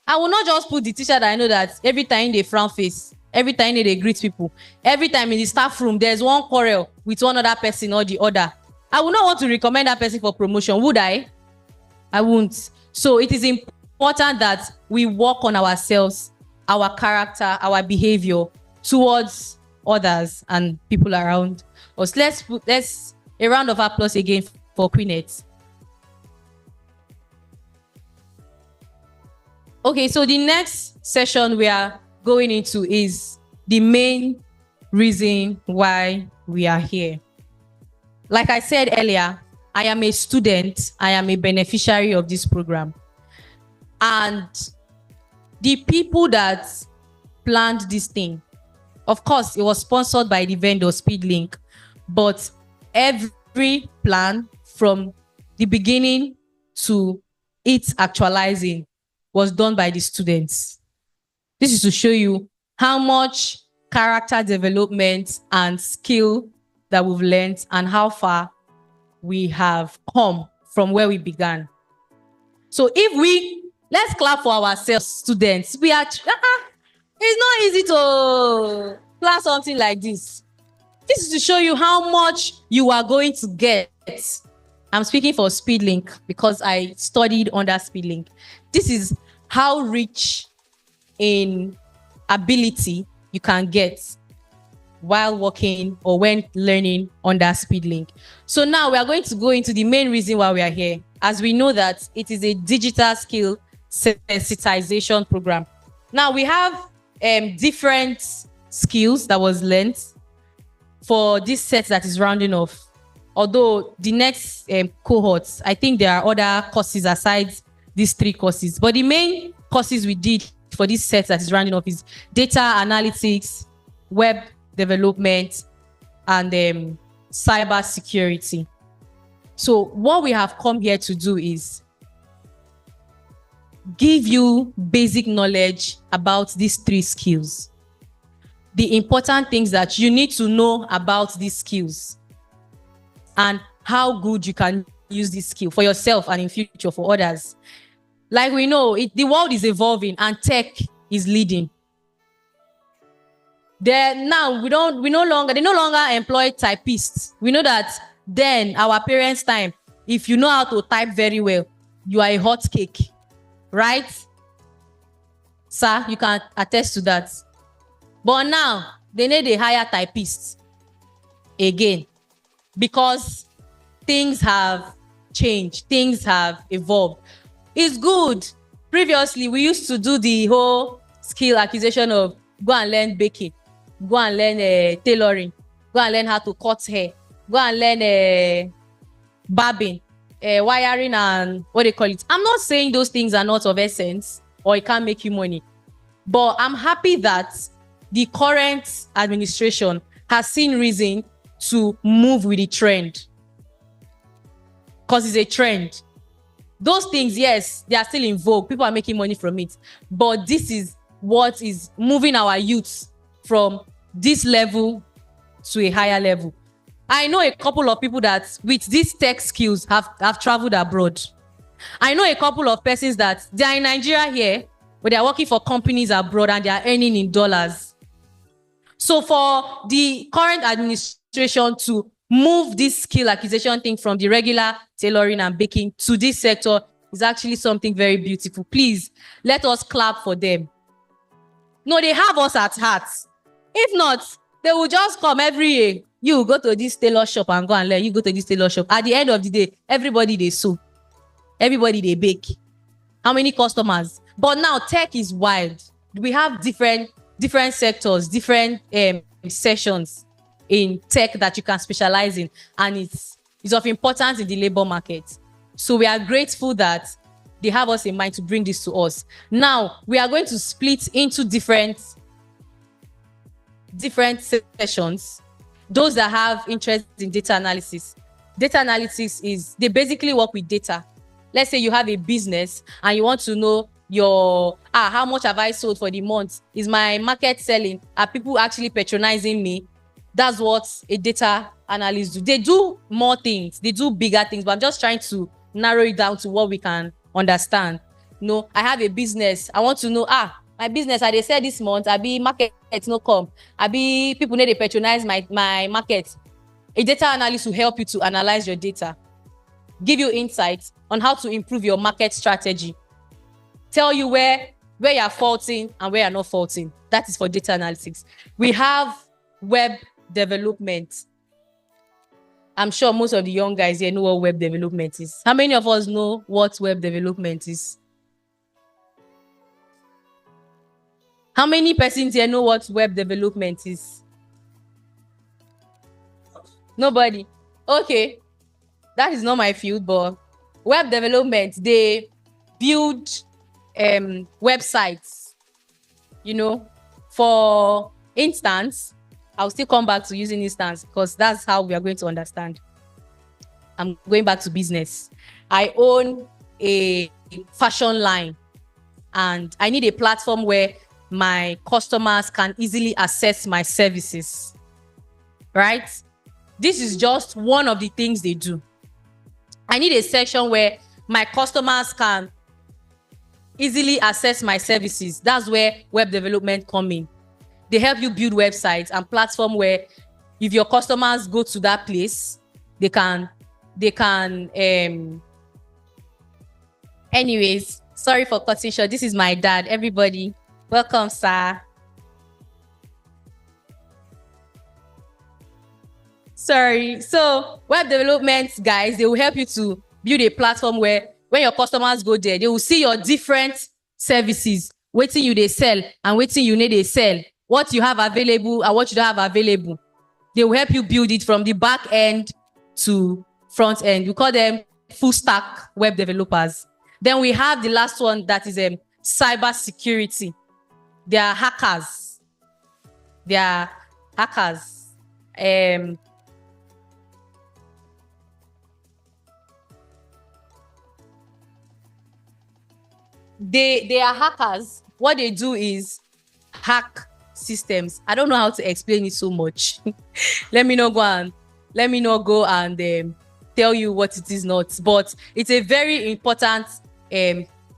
I will not just put the teacher that I know that every time they frown face, every time they greet people, every time in the staff room, there's one quarrel with one other person or the other. I will not want to recommend that person for promotion, would I? I won't. So it is important that we work on ourselves, our character, our behavior towards others and people around us. Let's a round of applause again for Queenette. Okay, so the next session we are going into is the main reason why we are here. Like I said earlier, I am a student, I am a beneficiary of this program. And the people that planned this thing, of course, it was sponsored by the vendor Speedlink, but every plan from the beginning to its actualizing was done by the students. This is to show you how much character development and skill that we've learned and how far we have come from where we began. So let's clap for ourselves, students. It's not easy to plan something like this. This is to show you how much you are going to get. I'm speaking for Speedlink because I studied under Speedlink. This is how rich in ability you can get while working or when learning under Speedlink. So now we are going to go into the main reason why we are here. As we know that it is a digital skill sensitization program. Now we have different skills that was learned for this set that is rounding off. Although the next cohorts, I think there are other courses aside these 3 courses. But the main courses we did for this set that is rounding off is data analytics, web development, and cyber security. So what we have come here to do is give you basic knowledge about these 3 skills. The important things that you need to know about these skills and how good you can use this skill for yourself and in future for others. Like we know, the world is evolving and tech is leading. Now they no longer employ typists. We know that then our parents' time, if you know how to type very well, you are a hot cake, right? Sir, you can attest to that. But now, they need a higher typist again, because things have changed, things have evolved. It's good. Previously, we used to do the whole skill acquisition of go and learn baking, go and learn tailoring, go and learn how to cut hair, go and learn barbing, wiring, and what they call it. I'm not saying those things are not of essence or it can't make you money, but I'm happy that the current administration has seen reason to move with the trend, because it's a trend. Those things, yes, they are still in vogue. People are making money from it. But this is what is moving our youth from this level to a higher level. I know a couple of people that with these tech skills have traveled abroad. I know a couple of persons that they are in Nigeria here, but they are working for companies abroad and they are earning in dollars. So for the current administration to move this skill acquisition thing from the regular tailoring and baking to this sector is actually something very beautiful. Please, let us clap for them. No, they have us at heart. If not, they will just come every year. You go to this tailor shop and go and learn. You go to this tailor shop. At the end of the day, everybody they sew. Everybody they bake. How many customers? But now tech is wild. We have different sectors, different sessions in tech that you can specialize in, and it's of importance in the labor market. So we are grateful that they have us in mind to bring this to us. Now we are going to split into different sessions. Those that have interest in data analysis. Data analysis is, they basically work with data. Let's say you have a business and you want to know your how much have I sold for the month? Is my market selling? Are people actually patronizing me? That's what a data analyst do. They do more things, they do bigger things, but I'm just trying to narrow it down to what we can understand. No, I have a business. I want to know, my business, they said this month, I be market no come. I be people need to patronize my market. A data analyst will help you to analyze your data, give you insights on how to improve your market strategy, tell you where you're faulting and where you're not faulting. That is for data analytics. We have web development. I'm sure most of the young guys here know what web development is. How many of us know what web development is? How many persons here know what web development is? Nobody. Okay. That is not my field, but web development, they build websites. For instance, I'll still come back to using instance because that's how we are going to understand. I'm going back to business. I own a fashion line and I need a platform where my customers can easily access my services, right? This is just one of the things they do. I need a section where my customers can easily access my services. That's where web development come in. They help you build websites and platform where if your customers go to that place, they can anyways, sorry for cutting short. This is my dad. Everybody, welcome, sir. Sorry. So web development guys, they will help you to build a platform where when your customers go there, they will see your different services, waiting you they sell and waiting you need they sell, what you have available and what you don't have available. They will help you build it from the back end to front end. We call them full stack web developers. Then we have the last one that is cyber security. They are hackers. They are hackers. They are hackers. What they do is hack systems. I don't know how to explain it so much. Let me not go and tell you what it is not. But it's a very important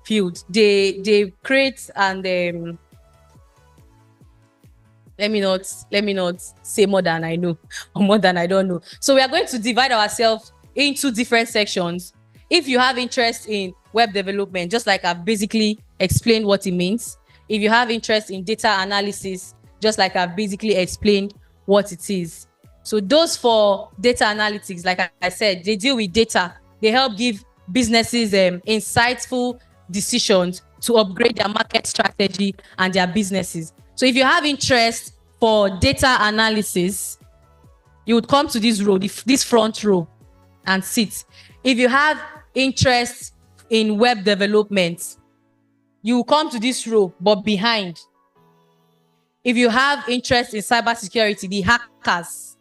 field. They create and let me not say more than I know or more than I don't know. So we are going to divide ourselves into different sections. If you have interest in web development, just like I've basically explained what it means. If you have interest in data analysis, just like I've basically explained what it is. So those for data analytics, like I said, they deal with data. They help give businesses insightful decisions to upgrade their market strategy and their businesses. So if you have interest for data analysis, you would come to this row, this front row, and sit. If you have interest in web development, you will come to this row, but behind. If you have interest in cybersecurity, the hackers,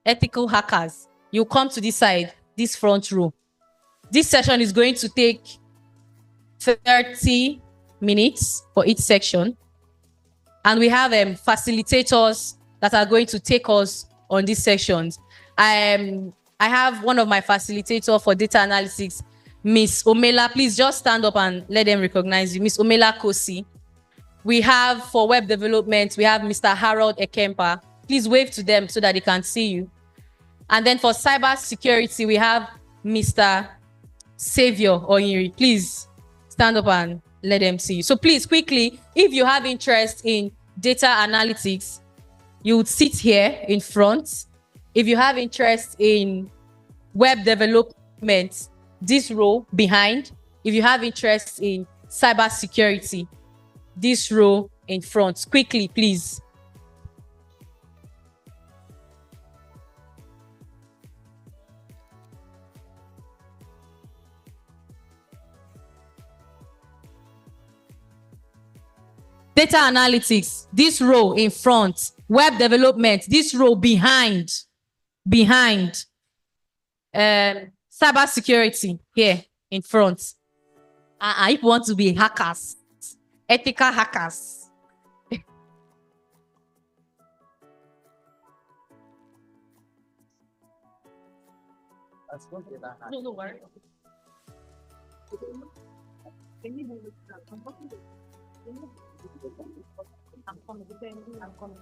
ethical hackers, you come to this side, this front row. This session is going to take 30 minutes for each section. And we have facilitators that are going to take us on these sections. I have one of my facilitators for data analytics, Miss Omela. Please just stand up and let them recognize you. Miss Omela Kosi. We have for web development, we have Mr. Harold Ekempa. Please wave to them so that they can see you. And then for cyber security, we have Mr. Savior Oyiri. Please stand up and let them see you. So please, quickly, if you have interest in data analytics, you would sit here in front. If you have interest in web development, this row behind. If you have interest in cyber security, this row in front. Quickly, please. Data analytics, this row in front. Web development, this row behind. Cyber security here in front. If you want to be hackers, ethical hackers. No worry. I'm coming. I'm coming.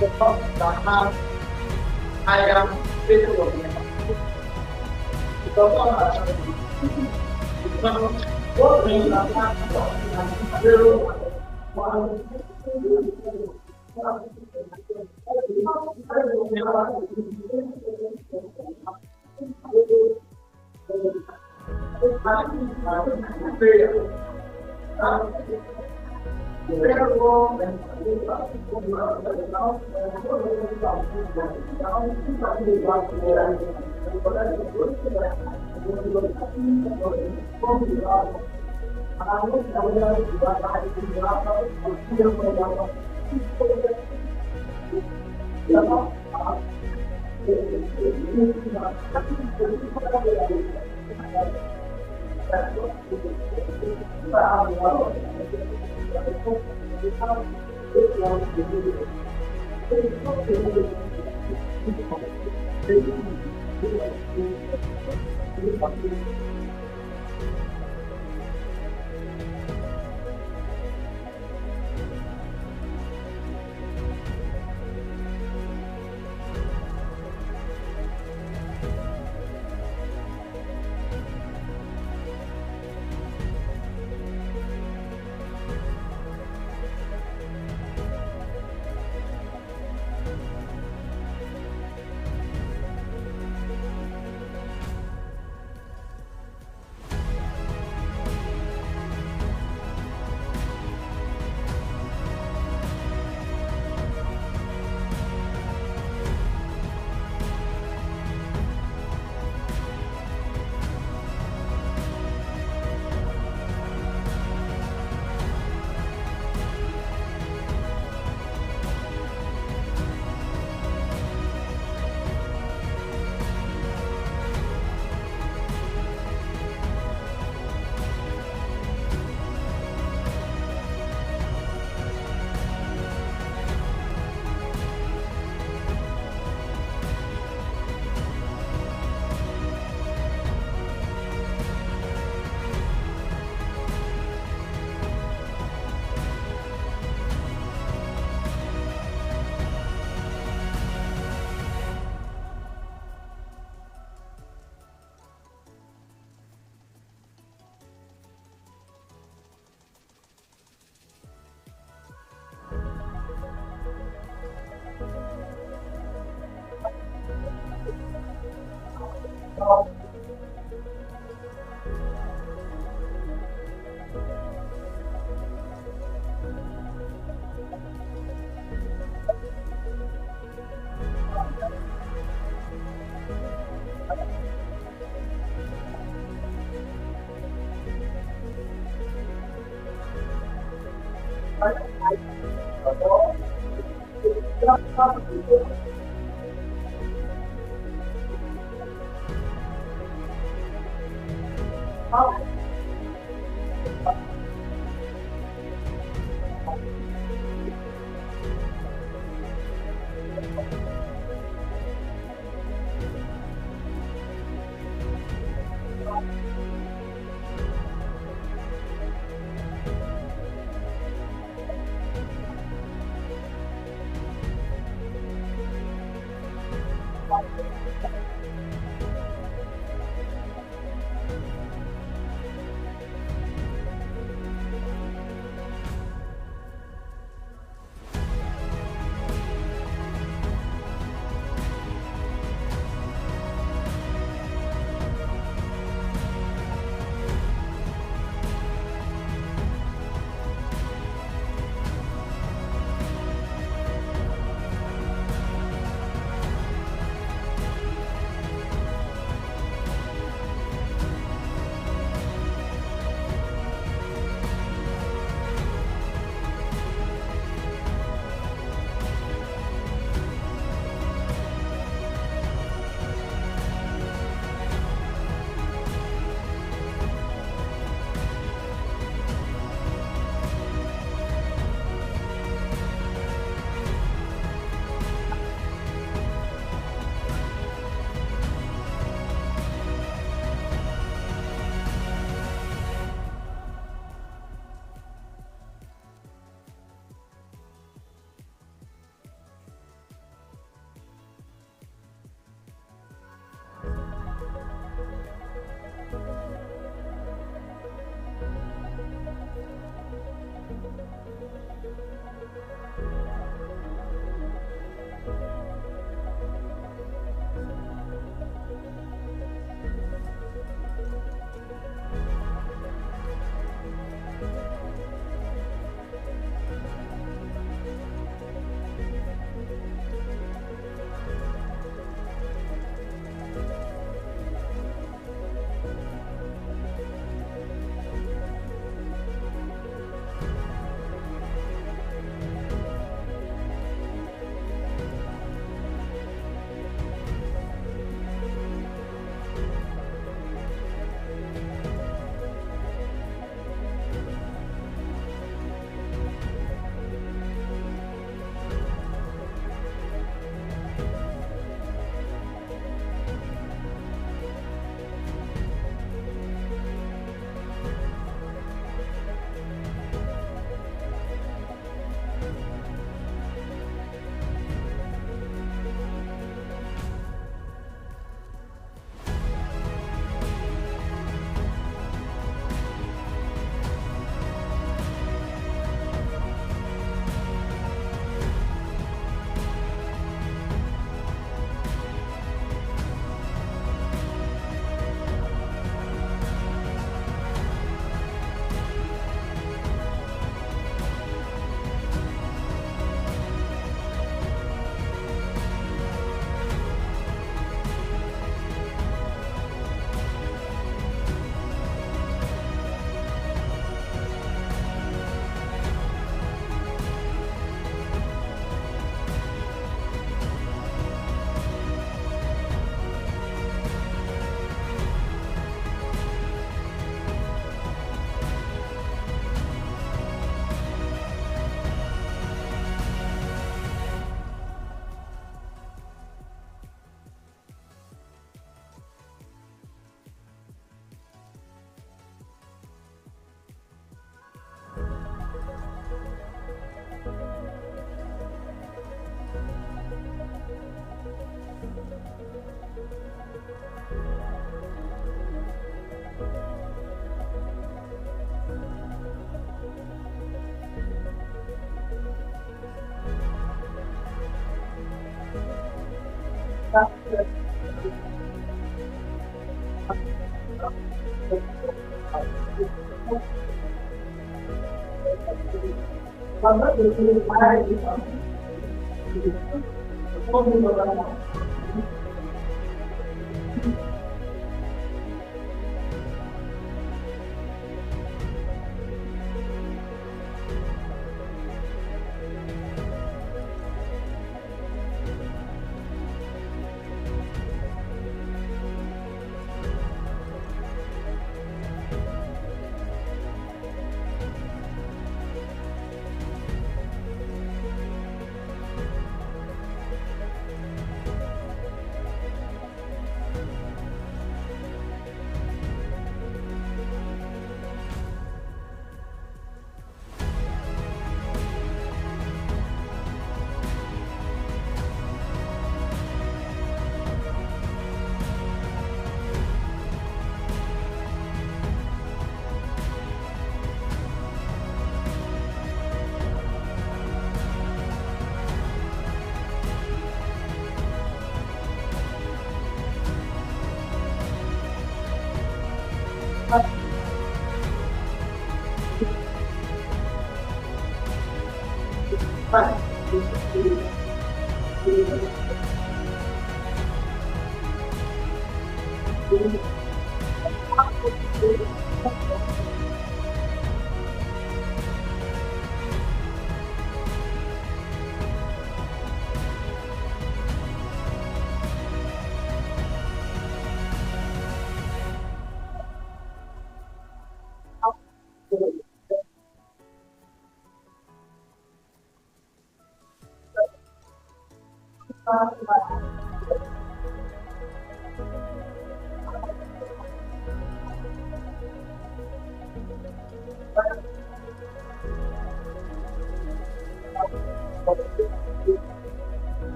the top that have I am faithful of them. What means that 0,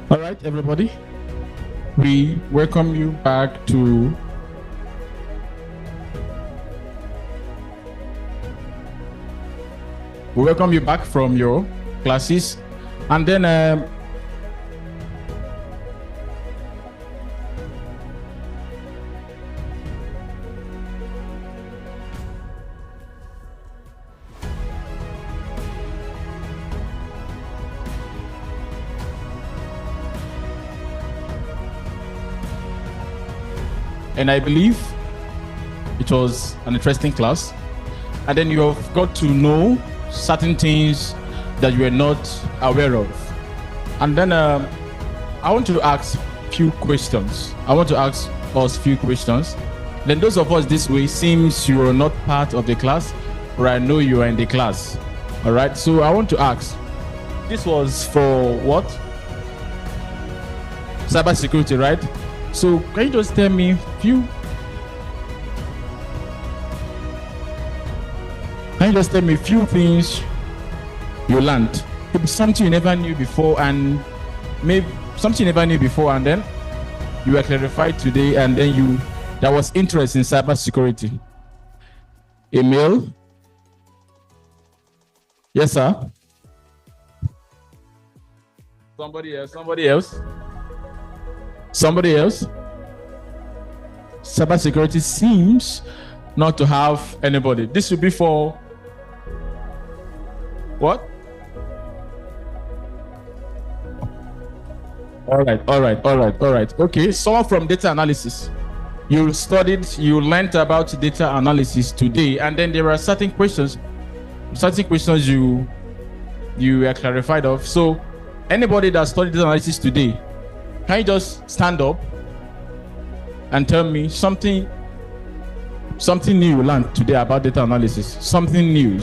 All right, everybody. We welcome you back to from your classes, and then and I believe it was an interesting class. And then you have got to know certain things that you were not aware of. And then I want to ask few questions. I want to ask us few questions. Then those of us this way, seems you are not part of the class, or I know you are in the class. All right, so I want to ask, this was for what? Cybersecurity, right? So can you just tell me few things you learned? Maybe something you never knew before, and maybe something you never knew before, and then you were clarified today, and then there was interest in cybersecurity. Emil? Yes, sir. Somebody else. Cybersecurity seems not to have anybody. This would be for what? All right. Okay, someone from data analysis. You learned about data analysis today, and then there are certain questions you are clarified of. So anybody that studied data analysis today, can you just stand up and tell me something new you learned today about data analysis? Something new.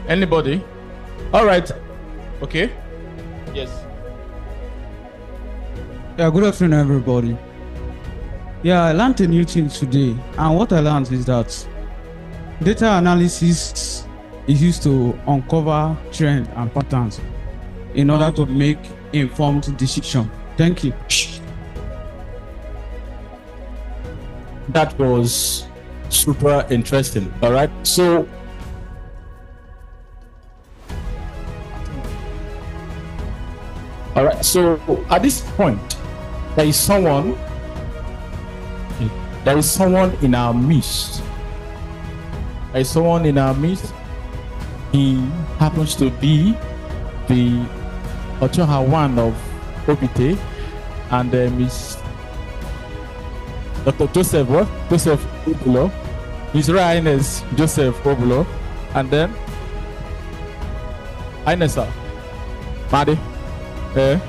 Anybody? All right. Okay. Yes. Yeah, good afternoon, everybody. Yeah, I learned a new thing today, and what I learned is that data analysis is used to uncover trends and patterns in order to make informed decisions. Thank you. That was super interesting. All right. So at this point, there is someone in our midst. He happens to be the Ochoa one of Obite, and Miss Dr. Joseph Obulo, His Royal Highness Joseph Obulo, and then Highness Made. A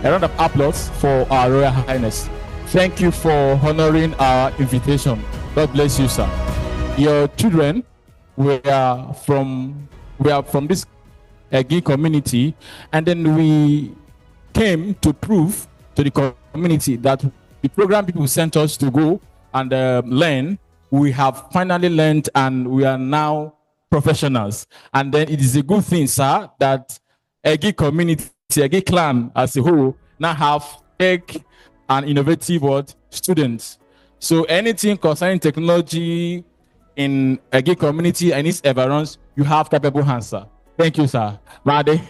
round of applause for our Royal Highness. Thank you for honoring our invitation. God bless you, sir. Your children were from this gay community, and then we came to prove to the community that the program people sent us to go and learn, we have finally learned, and we are now professionals. And then it is a good thing, sir, that a gay community, a gay clan as a whole, now have tech and innovative students. So anything concerning technology in a gay community and its environs, you have capable hands, sir. Thank you, sir. Made.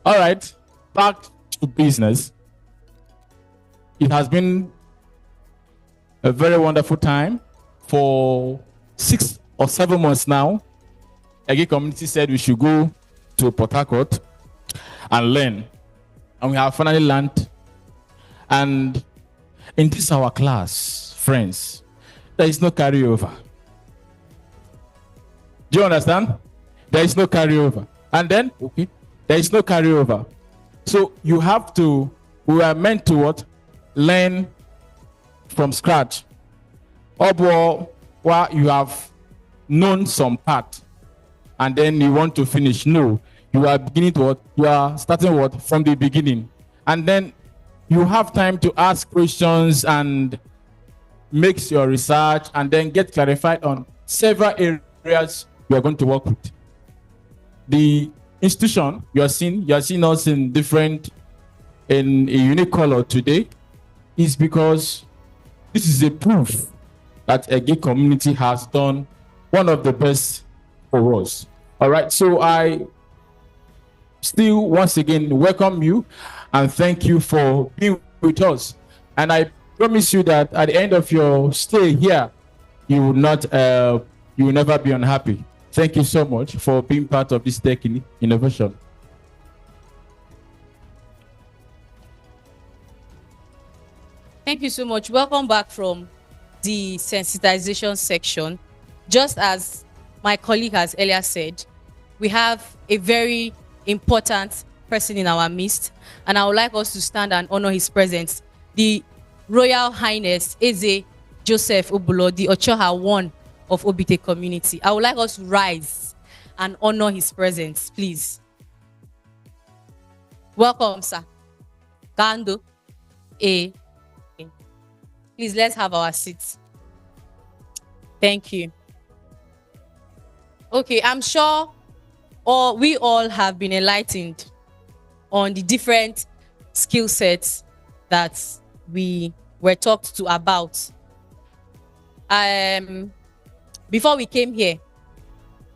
All right, back to business. It has been a very wonderful time. For 6 or 7 months now, a gay community said we should go to Port Harcourt and learn. And we have finally learned. And in this our class, friends, there is no carryover. Do you understand? There is no carryover. And then, okay, there is no carryover. So you have to, we are meant to what? Learn from scratch. Or while you have known some part, and then you want to finish. No, you are beginning to what? You are starting what? From the beginning. And then you have time to ask questions and make your research and then get clarified on several areas we are going to work with. The institution you are seeing us in a unique color today, is because this is a proof that a gay community has done one of the best for us. All right, so I still once again welcome you and thank you for being with us. And I promise you that at the end of your stay here, you will never be unhappy. Thank you so much for being part of this tech innovation. Thank you so much. Welcome back from the sensitization section. Just as my colleague has earlier said, we have a very important person in our midst, and I would like us to stand and honor his presence. The Royal Highness Eze Joseph Obulo, the Ochoa I of Obite community. I would like us to rise and honor his presence, please. Welcome, sir. Gando. Please, let's have our seats. Thank you. Okay, I'm sure we all have been enlightened on the different skill sets that we were talked to about. Before we came here,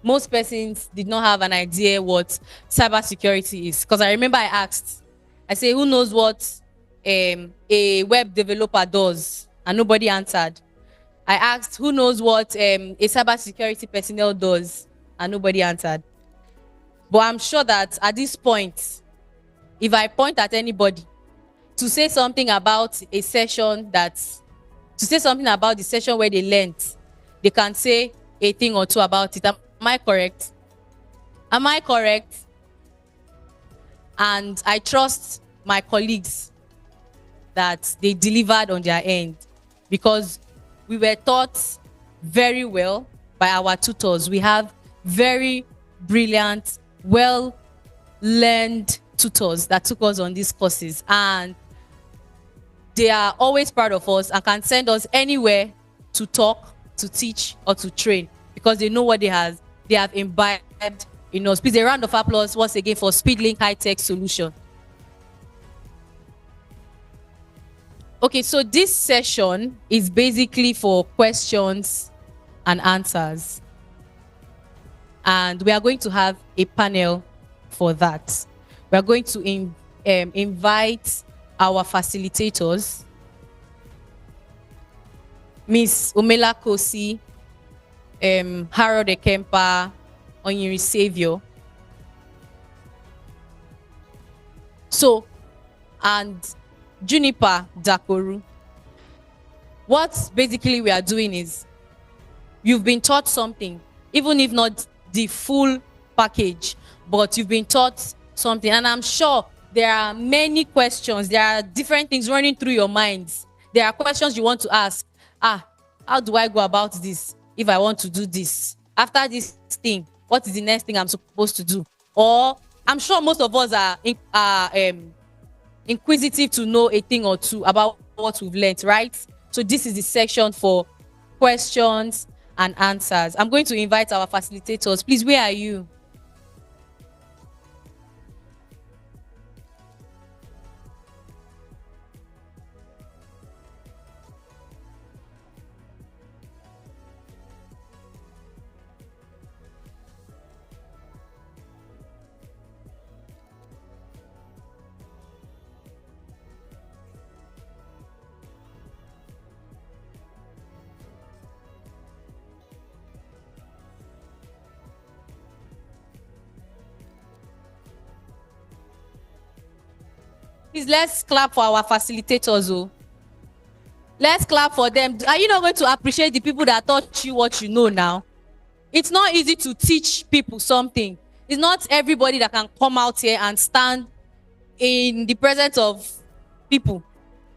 most persons did not have an idea what cybersecurity is. Because I remember I asked, I say, who knows what a web developer does? And nobody answered. I asked, who knows what a cybersecurity personnel does? And nobody answered. But I'm sure that at this point, if I point at anybody to say something about a session to say something about the session where they learned, they can say a thing or two about it. Am I correct? Am I correct? And I trust my colleagues that they delivered on their end, because we were taught very well by our tutors. We have very brilliant, well-learned tutors that took us on these courses, and they are always proud of us and can send us anywhere to talk, to teach, or to train, because they know what they have imbibed in us. Please, a round of applause once again for Speedlink high-tech solution. Okay, so this session is basically for questions and answers. And we are going to have a panel for that. We are going to invite our facilitators, Miss Omela Kosi, Harold Ekempa, Onyiri Savior. So, and Juniper Dakoru. What basically we are doing is, you've been taught something, even if not the full package, but you've been taught something. And I'm sure there are many questions. There are different things running through your minds. There are questions you want to ask. How do I go about this if I want to do this? After this thing, what is the next thing I'm supposed to do? Or I'm sure most of us are inquisitive to know a thing or two about what we've learned, right? So this is the section for questions and answers. I'm going to invite our facilitators. Please, where are you? Please, let's clap for our facilitators. Oh. Let's clap for them. Are you not going to appreciate the people that taught you what you know now? It's not easy to teach people something. It's not everybody that can come out here and stand in the presence of people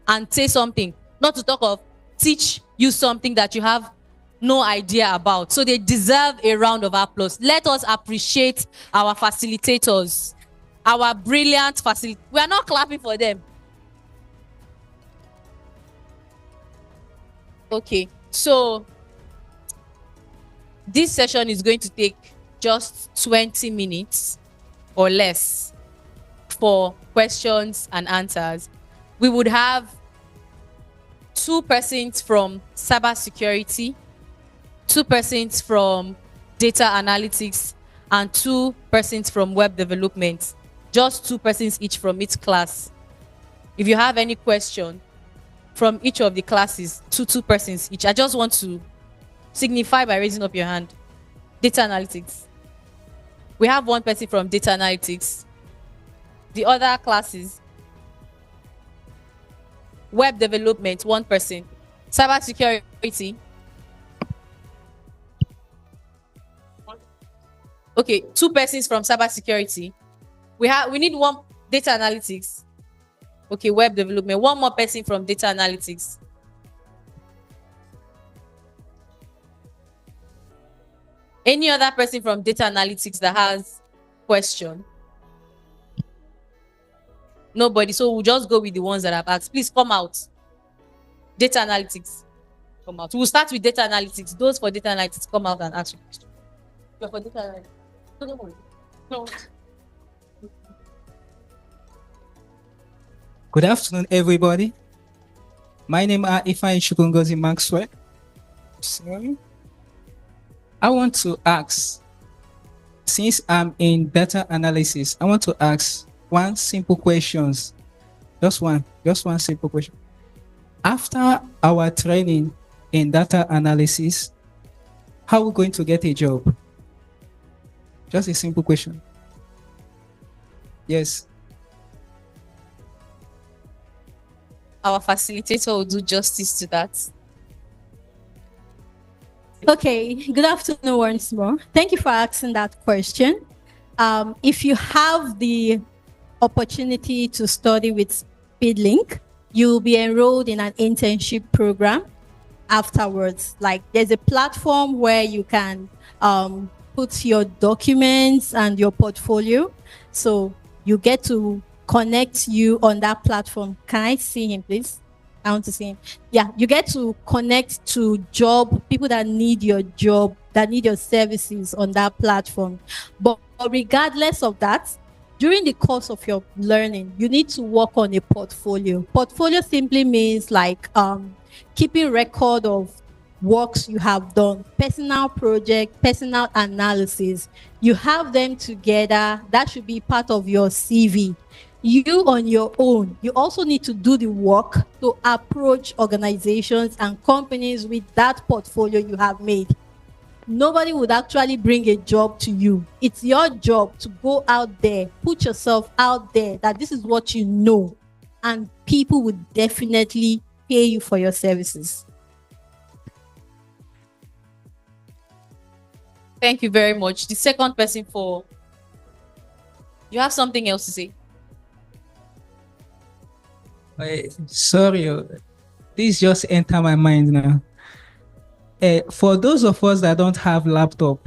and say something. Not to talk of teach you something that you have no idea about. So they deserve a round of applause. Let us appreciate our facilitators. Our brilliant facility. We are not clapping for them. Okay, so This session is going to take just 20 minutes or less for questions and answers. We would have 2 persons from cybersecurity, 2 persons from data analytics, and 2 persons from web development. Just 2 persons each from each class. If you have any question from each of the classes, 2 persons each. I just want to signify by raising up your hand. Data analytics. We have 1 person from data analytics. The other classes, web development, 1 person. Cybersecurity. Okay, 2 persons from cybersecurity. We need 1 data analytics. Okay, web development. 1 more person from data analytics. Any other person from data analytics that has question? Nobody. So we'll just go with the ones that I've asked. Please come out. Data analytics. Come out. We'll start with data analytics. Those for data analytics, come out and ask your question. You're for data analytics. No. Good afternoon, everybody. My name is Ifeanyi Chukwungozi Maxwell. Sorry. I want to ask, since I'm in data analysis, I want to ask 1 simple questions. Just one simple question. After our training in data analysis, how are we going to get a job? Just a simple question. Yes. Our facilitator will do justice to that. Okay, good afternoon once more. Thank you for asking that question. If you have the opportunity to study with Speedlink, you'll be enrolled in an internship program afterwards. Like, there's a platform where you can put your documents and your portfolio. So you get to connect you on that platform. Can I see him, please? I want to see him. Yeah, you get to connect to people that need your job, that need your services on that platform. But regardless of that, during the course of your learning, you need to work on a portfolio. Portfolio simply means like keeping record of works you have done, personal project, personal analysis. You have them together. That should be part of your CV. You on your own, you also need to do the work to approach organizations and companies with that portfolio you have made. Nobody would actually bring a job to you. It's your job to go out there, put yourself out there that this is what you know, and people would definitely pay you for your services. Thank you very much. The second person for... You have something else to say? Sorry, this just entered my mind now. For those of us that don't have laptop,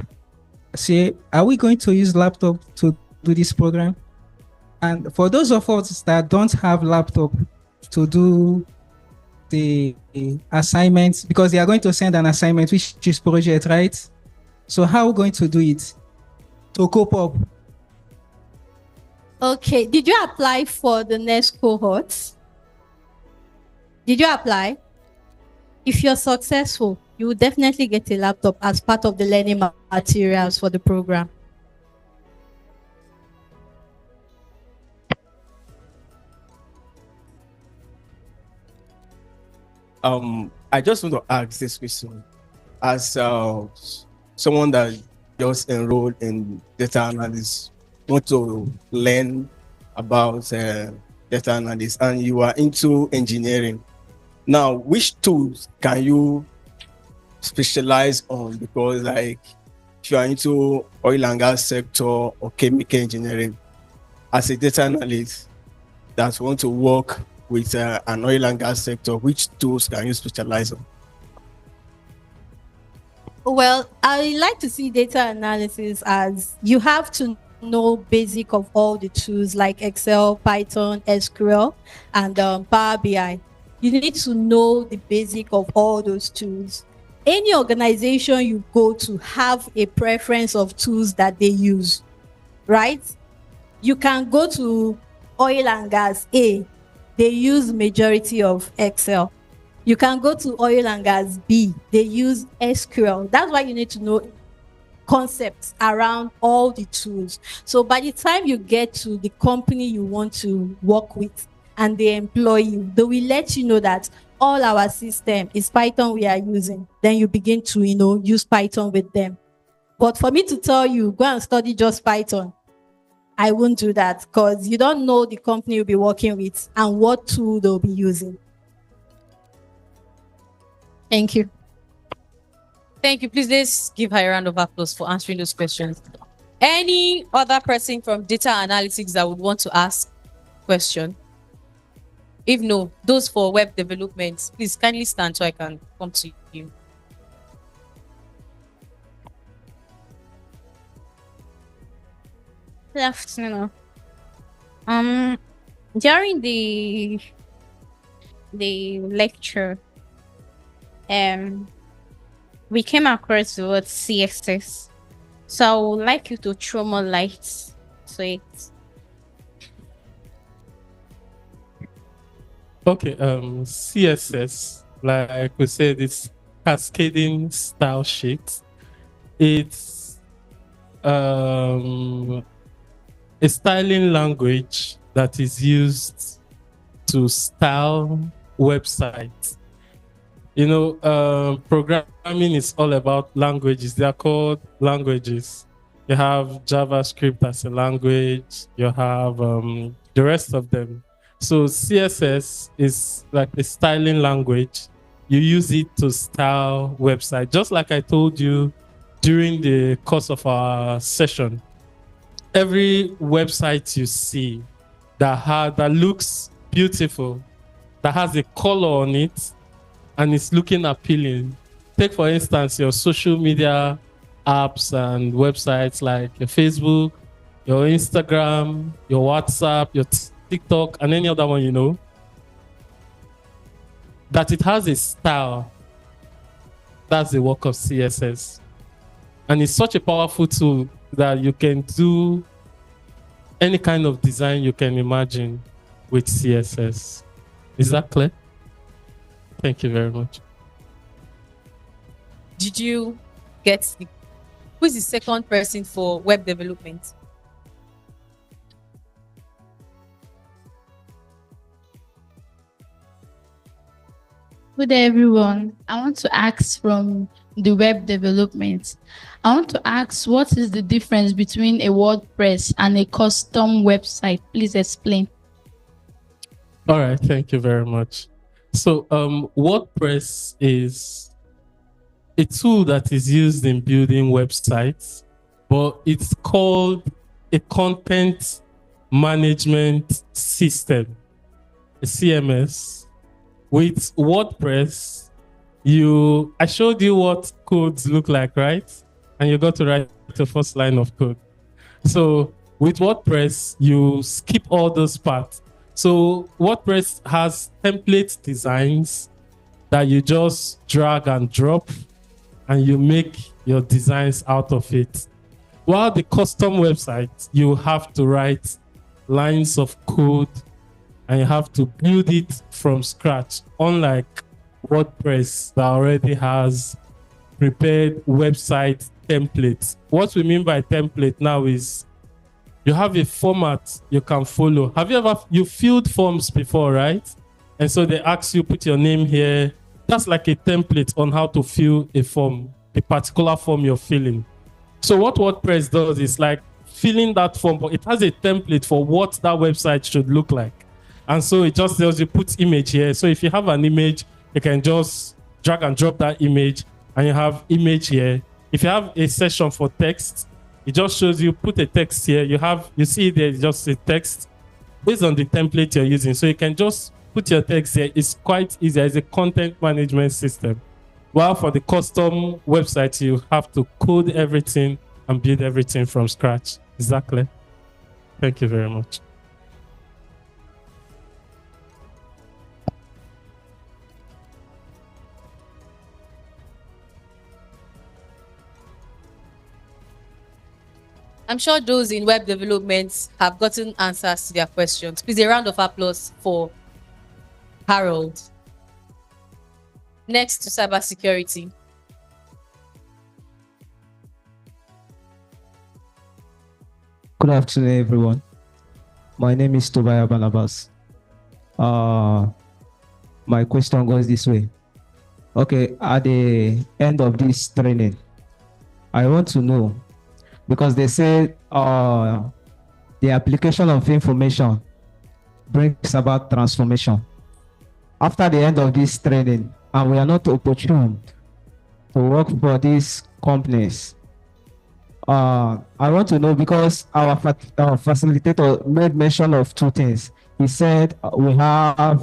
are we going to use laptop to do this program? And for those of us that don't have laptop to do the assignments, because they are going to send an assignment, which is project, right? So how are we going to do it to cope up? Okay, did you apply for the next cohort? Did you apply? If you're successful, you will definitely get a laptop as part of the learning materials for the program. I just want to ask this question. As someone that just enrolled in data analysis, want to learn about data analysis, and you are into engineering. Now, which tools can you specialize on? Because like, if you are into oil and gas sector or chemical engineering, as a data analyst that want to work with an oil and gas sector, which tools can you specialize on? Well, I like to see data analysis as you have to know basic of all the tools like Excel, Python, SQL, and Power BI. You need to know the basic of all those tools. any organization you go to have a preference of tools that they use, right? You can go to oil and gas A, they use majority of Excel. You can go to oil and gas B, they use SQL. That's why you need to know concepts around all the tools. So by the time you get to the company you want to work with and they employ you, they will let you know that all our system is Python we are using. Then you begin to, use Python with them. But for me to tell you, go and study just Python, I won't do that because you don't know the company you'll be working with and what tool they'll be using. Thank you. Thank you. Please let's give her a round of applause for answering those questions. Any other person from data analytics that would want to ask question? If no, those for web development, please kindly stand so I can come to you. Good afternoon. During the lecture, we came across the word CSS. So I would like you to throw more light to it. Okay, CSS, like we said, it's cascading style sheet. It's a styling language that is used to style websites. Programming is all about languages. They are called languages. You have JavaScript as a language. You have the rest of them. So CSS is like a styling language. You use it to style website. Just like I told you during the course of our session, every website you see that looks beautiful, that has a color on it, and it's looking appealing. Take, for instance, your social media apps and websites like your Facebook, your Instagram, your WhatsApp, your TikTok, and any other one that it has a style. That's the work of CSS. And it's such a powerful tool that you can do any kind of design you can imagine with CSS. Is that clear? Thank you very much. Did you get who is the second person for web development? Good day, everyone. I want to ask from the web development. I want to ask, what is the difference between a WordPress and a custom website? Please explain. All right, thank you very much. So WordPress is a tool that is used in building websites, but it's called a content management system, a CMS. With WordPress, I showed you what codes look like, right? And you got to write the first line of code. So with WordPress, you skip all those parts. So WordPress has template designs that you just drag and drop, and you make your designs out of it. While the custom website, you have to write lines of code and you have to build it from scratch, unlike WordPress that already has prepared website templates. What we mean by template now is you have a format you can follow. Have you filled forms before, right? And so they ask you, put your name here. That's like a template on how to fill a form, a particular form you're filling. So what WordPress does is like filling that form, but it has a template for what that website should look like. And so it just tells you put image here. So if you have an image, you can just drag and drop that image and you have image here. If you have a section for text, it just shows you put a text here. You see there's just a text based on the template you're using. So you can just put your text here. It's quite easy. It's a content management system. While for the custom website, you have to code everything and build everything from scratch. Exactly. Thank you very much. I'm sure those in web development have gotten answers to their questions. Please, a round of applause for Harold. Next to cybersecurity. Good afternoon, everyone. My name is Tobiah Barnabas. My question goes this way. Okay, at the end of this training, I want to know, because they say the application of information brings about transformation. After the end of this training, and we are not opportune to work for these companies, I want to know, because our facilitator made mention of two things. He said we have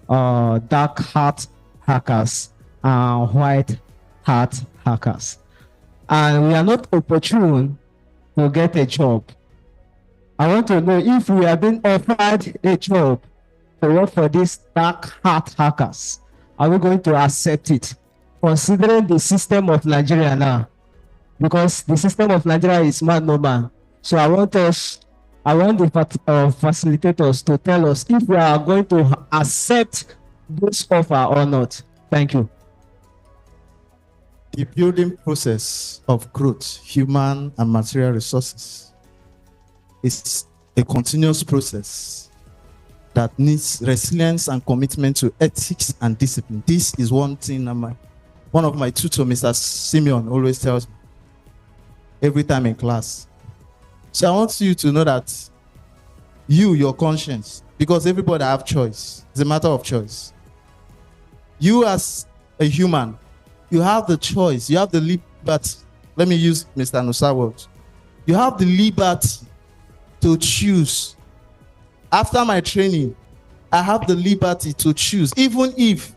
dark hat hackers and white hat hackers, and we are not opportune to get a job. I want to know if we have been offered a job to work for these dark hat hackers, are we going to accept it, considering the system of Nigeria now? Because the system of Nigeria is man no man. So I want the facilitators to tell us if we are going to accept this offer or not. Thank you. The building process of growth, human and material resources, is a continuous process that needs resilience and commitment to ethics and discipline. This is one thing one of my tutors, Mr. Simeon, always tells me every time in class. So I want you to know that your conscience, because everybody have choice. It's a matter of choice. You as a human, you have the choice. You have the liberty. Let me use Mr. Nusa's words. You have the liberty to choose. After my training, I have the liberty to choose. Even if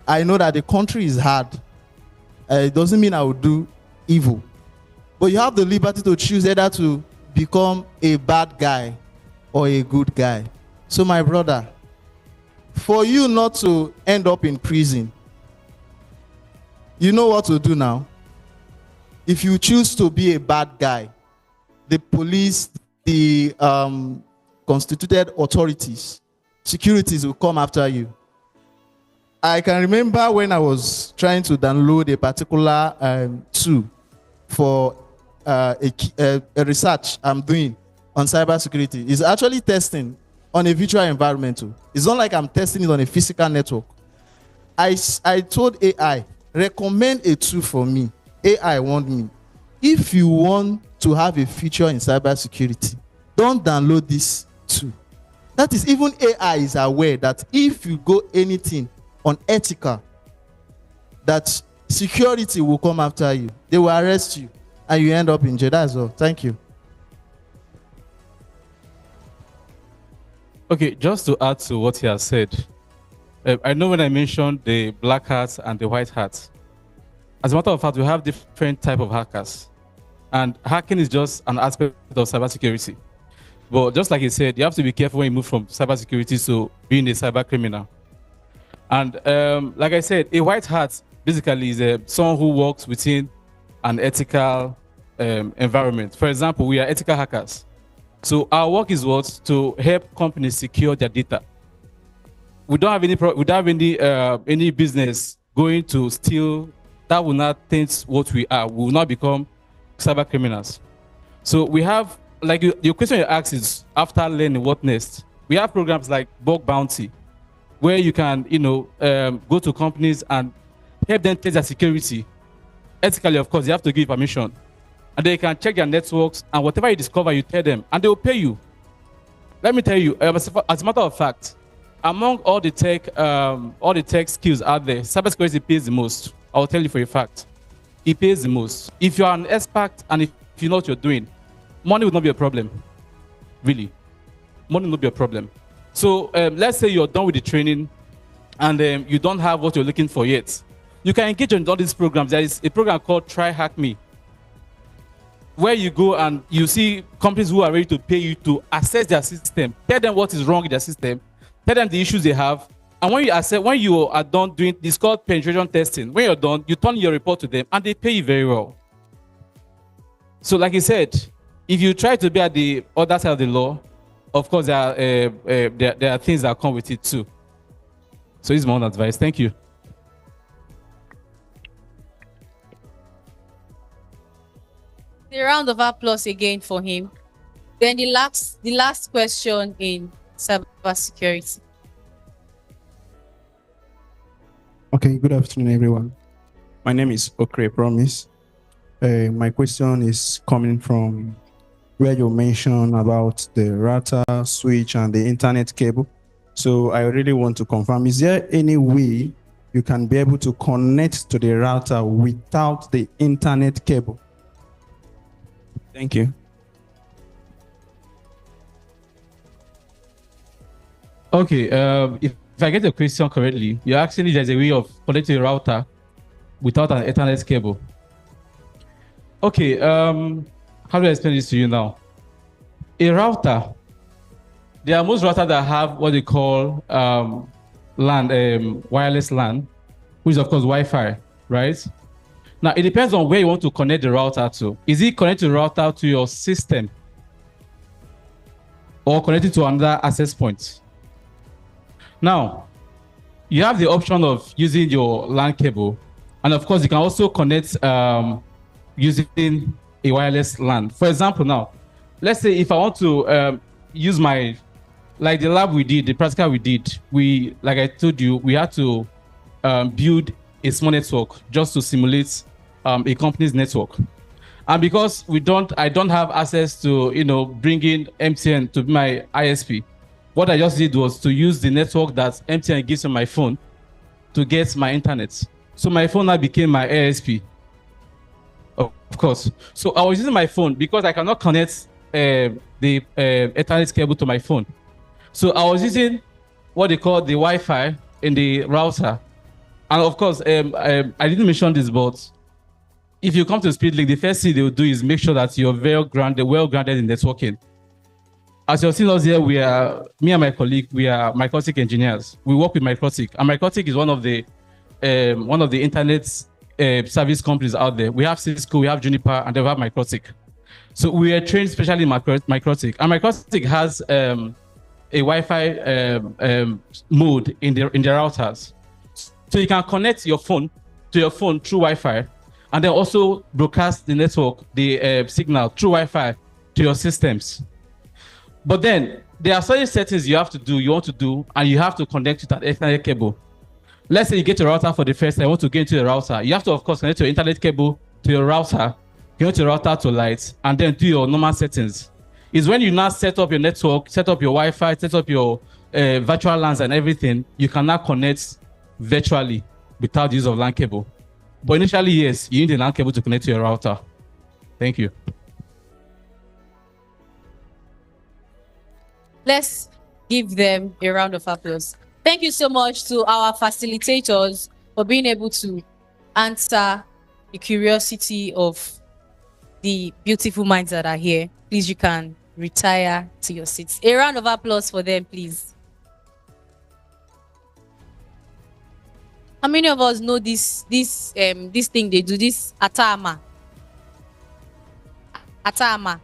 I know that the country is hard, it doesn't mean I will do evil. But you have the liberty to choose either to become a bad guy or a good guy. So my brother, for you not to end up in prison, you know what to do now? If you choose to be a bad guy, the police, the constituted authorities, securities will come after you. I can remember when I was trying to download a particular tool for a research I'm doing on cybersecurity. It's actually testing on a virtual environment too. It's not like I'm testing it on a physical network. I told AI, recommend a tool for me. AI warned me, if you want to have a feature in cybersecurity, don't download this tool. That is, even AI is aware that if you go anything unethical, that security will come after you. They will arrest you and you end up in jail. That's all. Thank you. Okay, just to add to what he has said, I know when I mentioned the black hats and the white hats, as a matter of fact, we have different type of hackers, and hacking is just an aspect of cybersecurity. But just like he said, you have to be careful when you move from cybersecurity to being a cyber criminal. And like I said, a white hat basically is someone who works within an ethical environment. For example, we are ethical hackers. So our work is what? To help companies secure their data. We don't have any business going to steal. That will not taint what we are. We will not become cyber criminals. So we have, like your question you asked is, after learning, what next? We have programs like Bug Bounty, where you can, go to companies and help them test their security. Ethically, of course, you have to give permission. And they can check their networks, and whatever you discover, you tell them, and they will pay you. Let me tell you, as a matter of fact, among all the tech skills out there, cybersecurity pays the most. I'll tell you for a fact. It pays the most. If you are an expert and if you know what you're doing, money will not be a problem. Really. Money will not be a problem. So let's say you're done with the training and you don't have what you're looking for yet. You can engage in all these programs. There is a program called Try Hack Me, where you go and you see companies who are ready to pay you to assess their system, tell them what is wrong with their system, tell them the issues they have. And when you are done doing this, called penetration testing, when you're done, you turn your report to them and they pay you very well. So like I said, if you try to be at the other side of the law, of course, there are things that come with it too. So it's my own advice. Thank you. A round of applause again for him. Then the last question in cybersecurity. Okay, good afternoon, everyone. My name is Okre Promise. My question is coming from where you mentioned about the router, switch, and the internet cable. So I really want to confirm, is there any way you can be able to connect to the router without the internet cable? Thank you. Okay, if I get the question correctly, you're asking if there's a way of connecting a router without an Ethernet cable. Okay, how do I explain this to you now? A router, there are most routers that have what they call LAN, wireless LAN, which is of course Wi-Fi, right? Now it depends on where you want to connect the router to. Is it connected the router to your system or connected to another access point? Now, you have the option of using your LAN cable, and of course you can also connect using a wireless LAN. For example, now, let's say if I want to use my, like the lab we did, the practical we did, like I told you, we had to build a small network just to simulate a company's network. And because I don't have access to, bring in MTN to be my ISP, what I just did was to use the network that MTN gives on my phone to get my internet. So my phone now became my ASP. Of course. So I was using my phone because I cannot connect the Ethernet cable to my phone. So I was using what they call the Wi-Fi in the router. And of course, I didn't mention this, but if you come to Speedlink, the first thing they will do is make sure that you're well grounded in networking. As you're seeing us here, me and my colleague, we are microtic engineers. We work with microtic, and microtic is one of the internet service companies out there. We have Cisco, we have Juniper, and they have microtic. So we are trained especially in microtic, and microtic has a Wi-Fi mode in the routers, so you can connect your phone to your phone through Wi-Fi, and then also broadcast the network, the signal through Wi-Fi to your systems. But then there are certain settings you want to do, and you have to connect to that Ethernet cable. Let's say you get a router for the first time, you want to get into the router. You have to, of course, connect your internet cable to your router, connect your router to light, and then do your normal settings. It's when you now set up your network, set up your Wi-Fi, set up your virtual LANs and everything, you can now connect virtually without the use of LAN cable. But initially, yes, you need a LAN cable to connect to your router. Thank you. Let's give them a round of applause. Thank you so much to our facilitators for being able to answer the curiosity of the beautiful minds that are here. Please, you can retire to your seats. A round of applause for them, please. How many of us know this thing they do, this atama? Atama.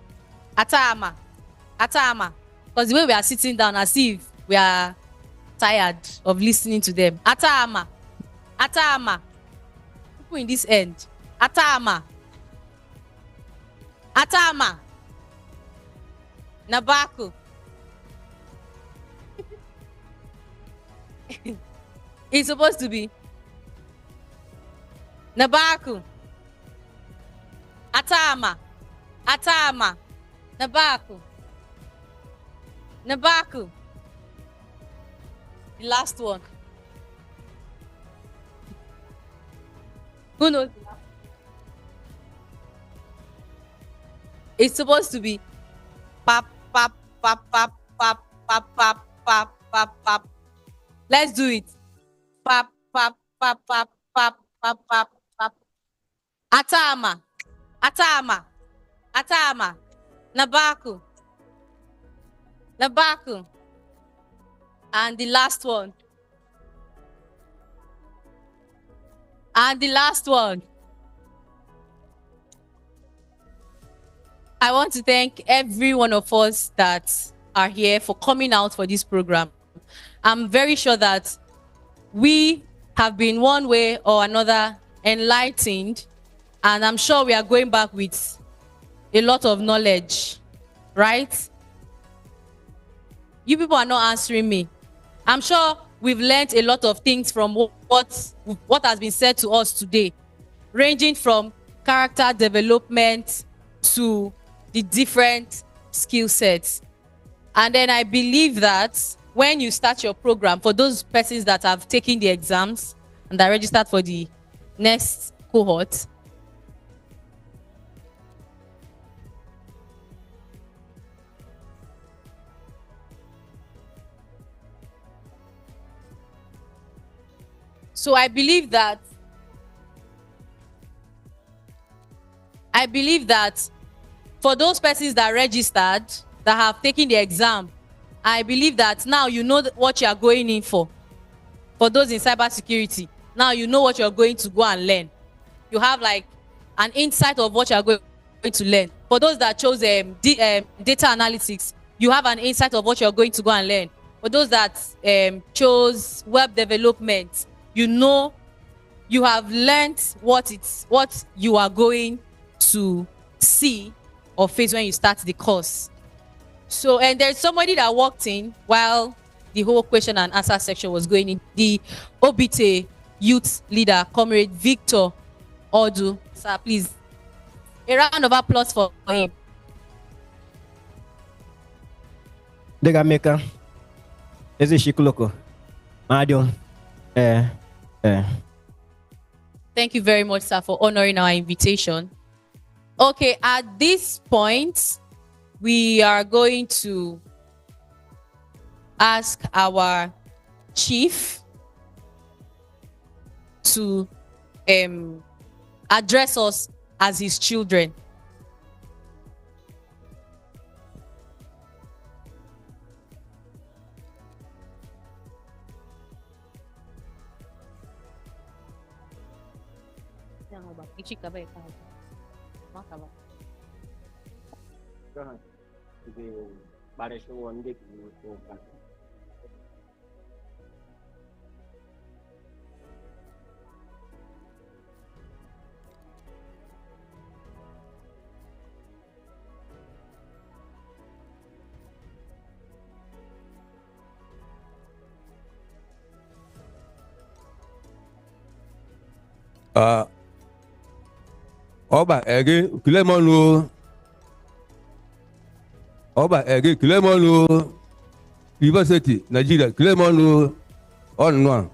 Because the way we are sitting down, as if we are tired of listening to them. Atama. People in this end. Atama. Nabaku. It's supposed to be Nabaku. Atama. Nabaku. The last one. Who knows? It's supposed to be pop. Let's do it. Pop. Atama. Nabaku. And the last one. I want to thank every one of us that are here for coming out for this program. I'm very sure that we have been one way or another enlightened, and I'm sure we are going back with a lot of knowledge, right? You people are not answering me. I'm sure we've learned a lot of things from what has been said to us today, ranging from character development to the different skill sets. And then I believe that when you start your program, for those persons that have taken the exams and are registered for the next cohort, so I believe that for those persons that registered, that have taken the exam, I believe that now you know what you are going in for. For those in cybersecurity, now you know what you're going to go and learn. You have like an insight of what you're going to learn. For those that chose data analytics, you have an insight of what you're going to go and learn. For those that chose web development, you know, you have learned what you are going to see or face when you start the course. So, and there's somebody that walked in while the whole question and answer section was going in. The Obite youth leader, Comrade Victor Odu. Sir, please, a round of applause for him. Degameka, is it Shikuloko? Marion, Thank you very much, sir, for honoring our invitation. Okay, at this point, we are going to ask our chief to address us as his children. Oba ege kilemonu University Nigeria kilemonu onwa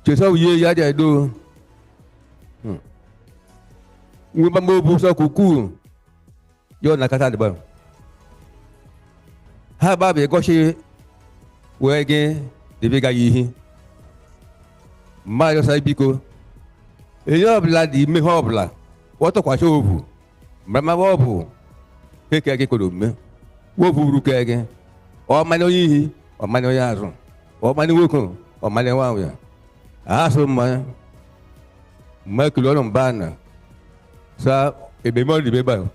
cheso ye ya de do ngba mo bu so kuku yo nakata de ba ha ba be go se wege de be ga yi Mario Saibiko, a bloody me hobla. What a quash over. Mamma wobu. Take a gecko. Wobu again. Or Manoyi, or Manoyazo, or Manuko, or Manawaya. Aso my Michael Banner. Sir, a memory baby.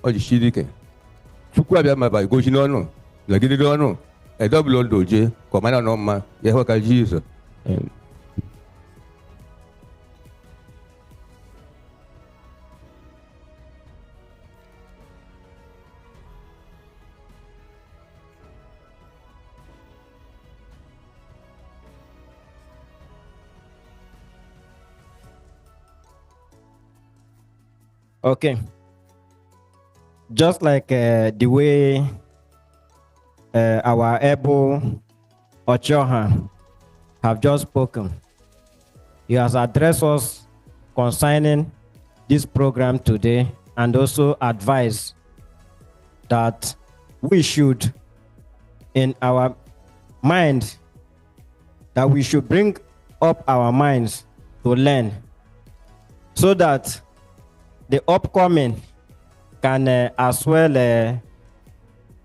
Or the Civic. Fuquabama by Gojinono, Lagidono, a double old doje, Commander Noma, Yahoka Jesus. Okay. Just like the way our able Ochoha have just spoken, he has addressed us concerning this program today and also advised that we should, in our mind, that we should bring up our minds to learn so that the upcoming can as well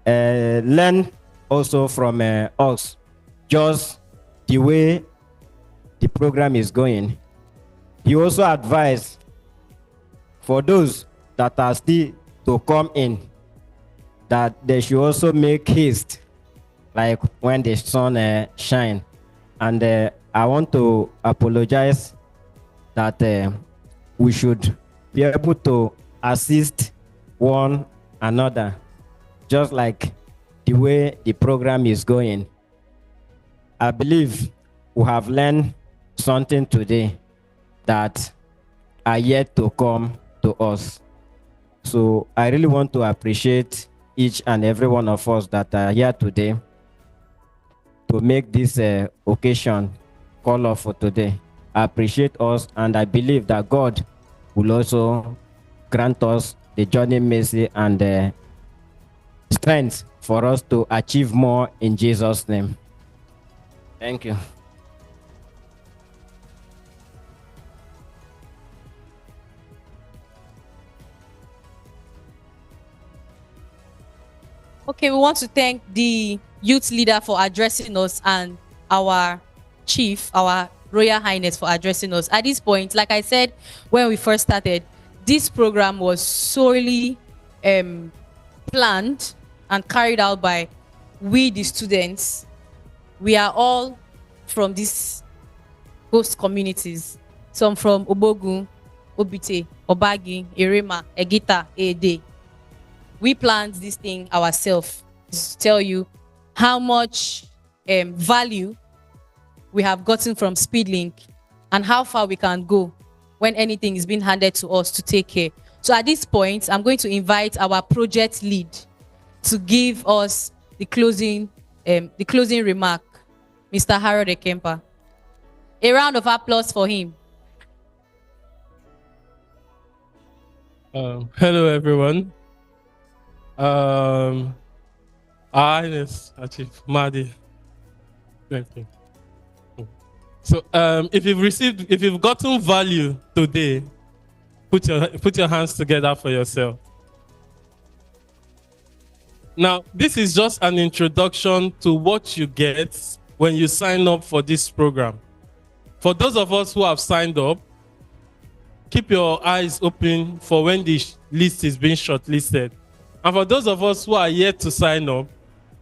learn also from us, just the way the program is going. he also advised for those that are still to come in that they should also make haste, like when the sun shine. And I want to apologize that we should be able to assist one another, just like the way the program is going. I believe we have learned something today that are yet to come to us. So I really want to appreciate each and every one of us that are here today to make this occasion call off for today. I appreciate us, and I believe that God will also grant us the journey mercy and strength for us to achieve more in Jesus' name. Thank you. Okay, we want to thank the youth leader for addressing us and our chief, our Royal Highness, for addressing us. At this point, like I said, when we first started, this program was solely planned and carried out by we, the students. We are all from these host communities. Some from Obogun, Obite, Obagi, Erema, Egita, Ede. We planned this thing ourselves to tell you how much value we have gotten from Speedlink and how far we can go when anything is being handed to us to take care. So at this point, I'm going to invite our project lead to give us the closing remark, Mr. Harold Ekempa. A round of applause for him. Hello, everyone. Our Highness, Chief Mahdi. Thank you. So, if you've gotten value today, put your hands together for yourself. Now, this is just an introduction to what you get when you sign up for this program. For those of us who have signed up, keep your eyes open for when the list is being shortlisted. And for those of us who are yet to sign up,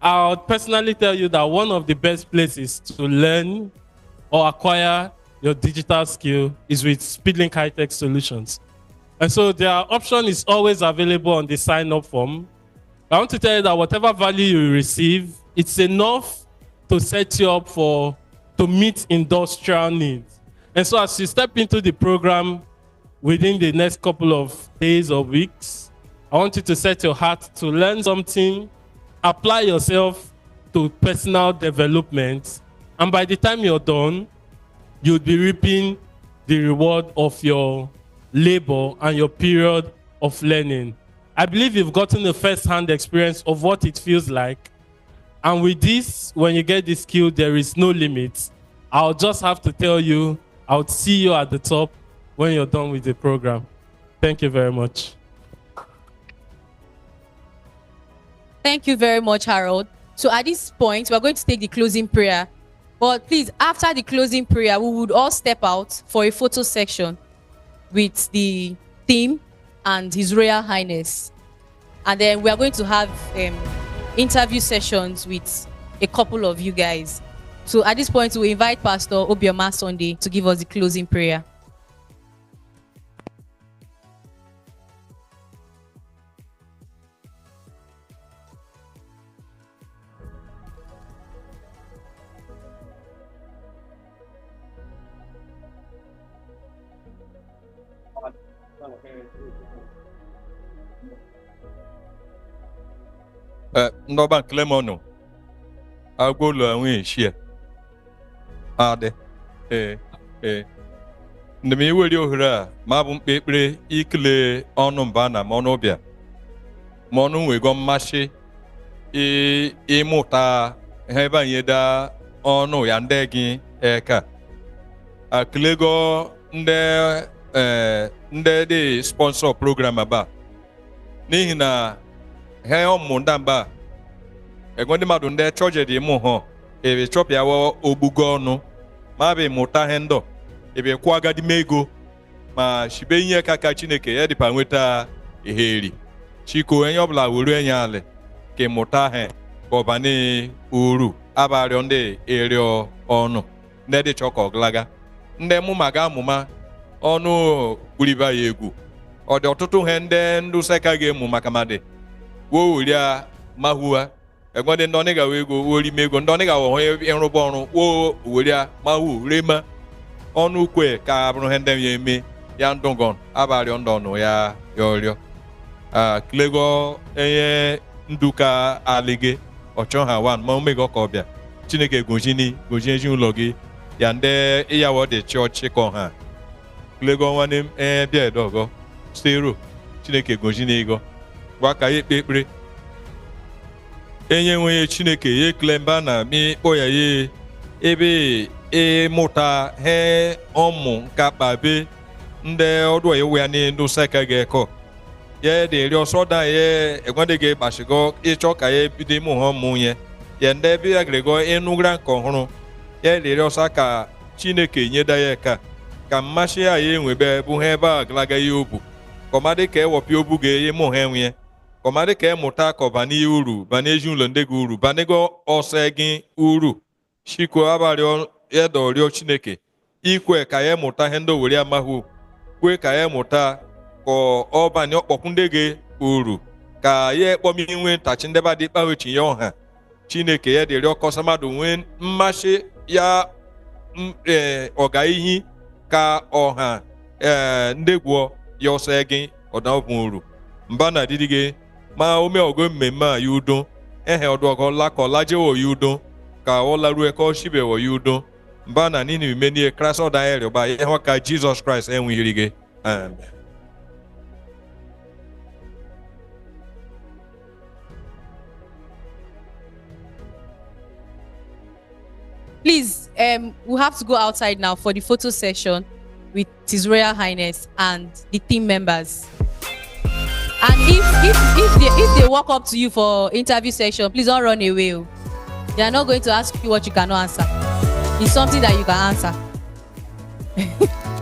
I would personally tell you that one of the best places to learn or acquire your digital skill is with Speedlink High-Tech Solutions. And so their option is always available on the sign-up form. I want to tell you that whatever value you receive, it's enough to set you up to meet industrial needs. And so as you step into the program within the next couple of days or weeks, I want you to set your heart to learn something, apply yourself to personal development, and by the time you're done, you'll be reaping the reward of your labor and your period of learning. I believe you've gotten a first-hand experience of what it feels like. And with this, when you get this skill, there is no limit. I'll just have to tell you, I'll see you at the top when you're done with the program. Thank you very much. Thank you very much, Harold. So at this point, we're going to take the closing prayer. But please, after the closing prayer, we would all step out for a photo section with the theme and His Royal Highness. And then we are going to have interview sessions with a couple of you guys. So at this point, we invite Pastor Obioma Sunday to give us the closing prayer. Ndoba Clemono. I'll go to share. Ade. Nemi weli ohura, mabum pepe, ikle onum bana monobia. Monu wego mashi, muta, heba yeda, ono yandegi, eka. Aklego, nde de sponsor program aba. Nihina, heo mundamba. Egwende madu nde choje di muho. Ebe chop ya wo obugo no. Mabe muta hendo. Ebe kwaga di mego. ma shibe ihe kaka Chineke ya dịpa nweta iheri chiko onye ọbụla wuru enye ale ka mụta ha ka ọbani uru abarịọ ndị erịọ ọnụ ndị dị chọka ọglaga ndị mụma ga amụma ọnụ kwuriba ya egwu ọ dị ọtụtụ ihe ndị ndụ seka ga-emu maka madị wo weria mahua egwede ndị ọnị gawa ego worime ego ndị ọnị gawa ọhụ ịrụba ọrụ wo weria mahu rema ọnụ kwe ka abụrụ ihe ndị ya eme ya ndụgọn abarịọ ndị ọnụ ya ọrịọ klego enye nduka alige ọchọ ha wan ma omega ka ọbịa Chineke gozie ezinụlọ gị ya ndị ịyawo dị chọọchị kọ ha klego nwanne m bịa edogo stero Chineke gozie ego gwa ka ya ekpe ekpere enye nwe Chineke ya ekele mba na mikpọ ya ye ebe ịmụta he ọmụ nka kpabe ndị ọdụ ewu ya n'ndụ seka ga-ekọ ya dị eri ọsọ da ya egwede gị gbashigo ịchọ ka ya bido ịmụ ha ọmụ nye ya ndị ebe ya grego ịnụgra nke ọhụrụ ya dị eri ọsọ ka Chineke nyeda ya ka mmasị ya ya enwebe bụ ha ebe a galaga ya obu kọmadị ka ewọpịa obu ga-eye mụ ha enwe kọmadị ka emụta ka ọba n'ihe uru ba n'ezinụlọ ndị gị uru banego ọsọ gị uru chiko abalị edọrịọ Chineke ikwe ka ya mụta ihe ndị owere amahụ kwe ka ya mụta ka ọbanye ọkpọkwu ndị gị uru ka ya ekpọm inwe ntachi ndị ba dị kpawechi ya ọha Chineke ya dịrị ọkọsa mmadụ nwee mmasị ya ọganihi ka ọha ndị gwụọ ya ọsọ gị ọdabụ uru mba na dịdị gị ma ome ọgọ mmemme a ya udo ehe ọdụọgọ lakọ lajewo ya udo ka ọ larue ka ọ shibewo ya udo mba na nini menie Kraịst ọda rịọba ihe ka Jizọs Kraịst enweghịrị gị amen. Please, we have to go outside now for the photo session with His Royal Highness and the team members. And if they walk up to you for interview session, please don't run away. They are not going to ask you what you cannot answer. It's something that you can answer.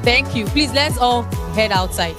Thank you. Please, let's all head outside.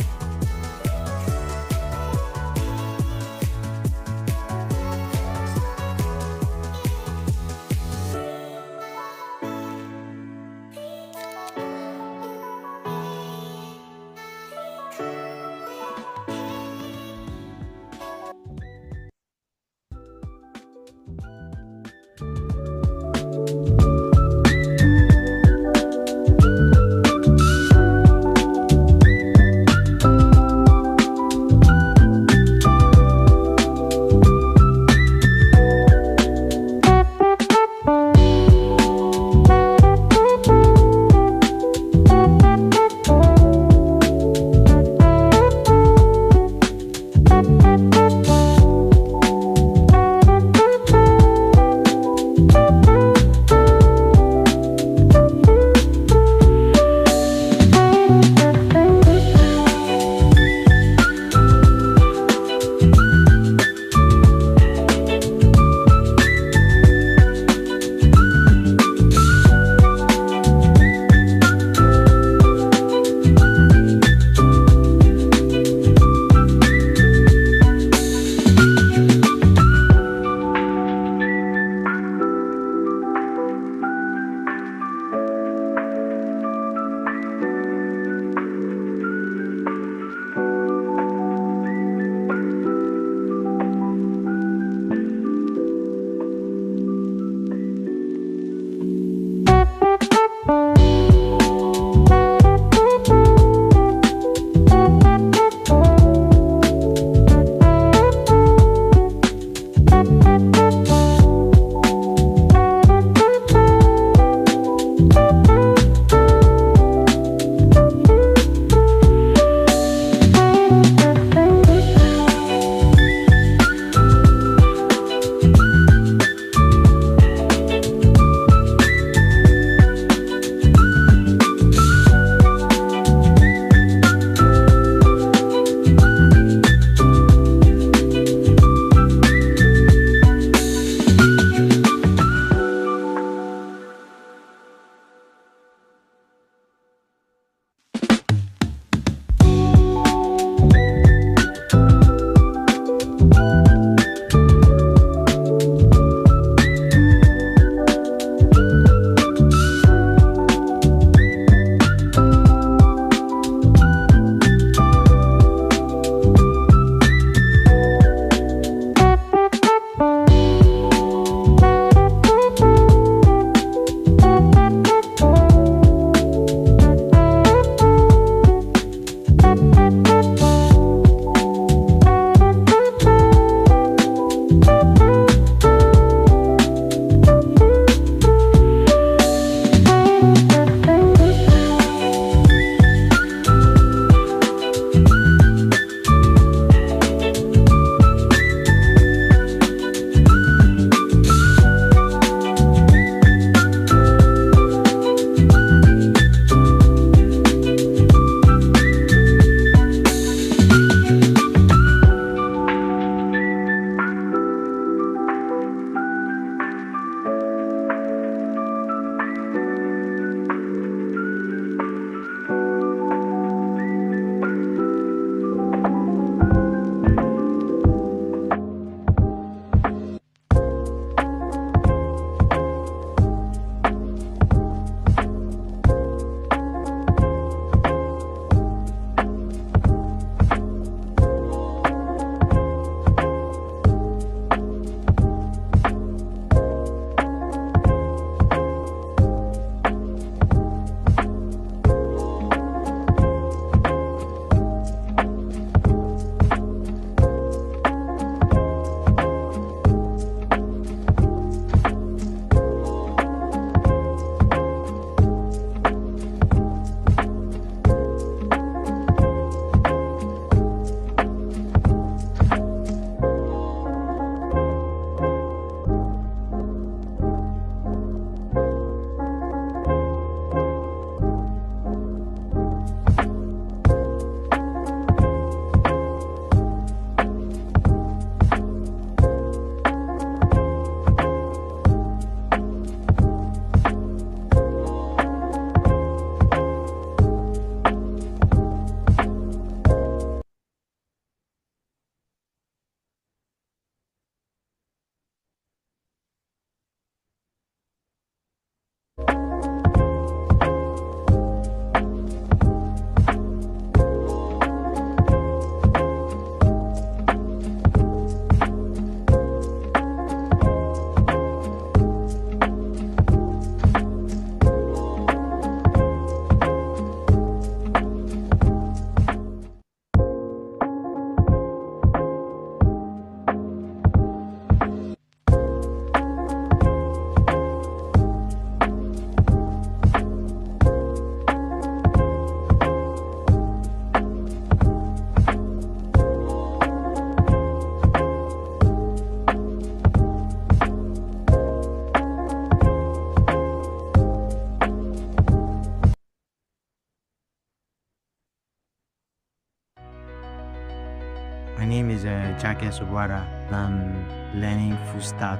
My name is Jake Subwara. I'm learning full stack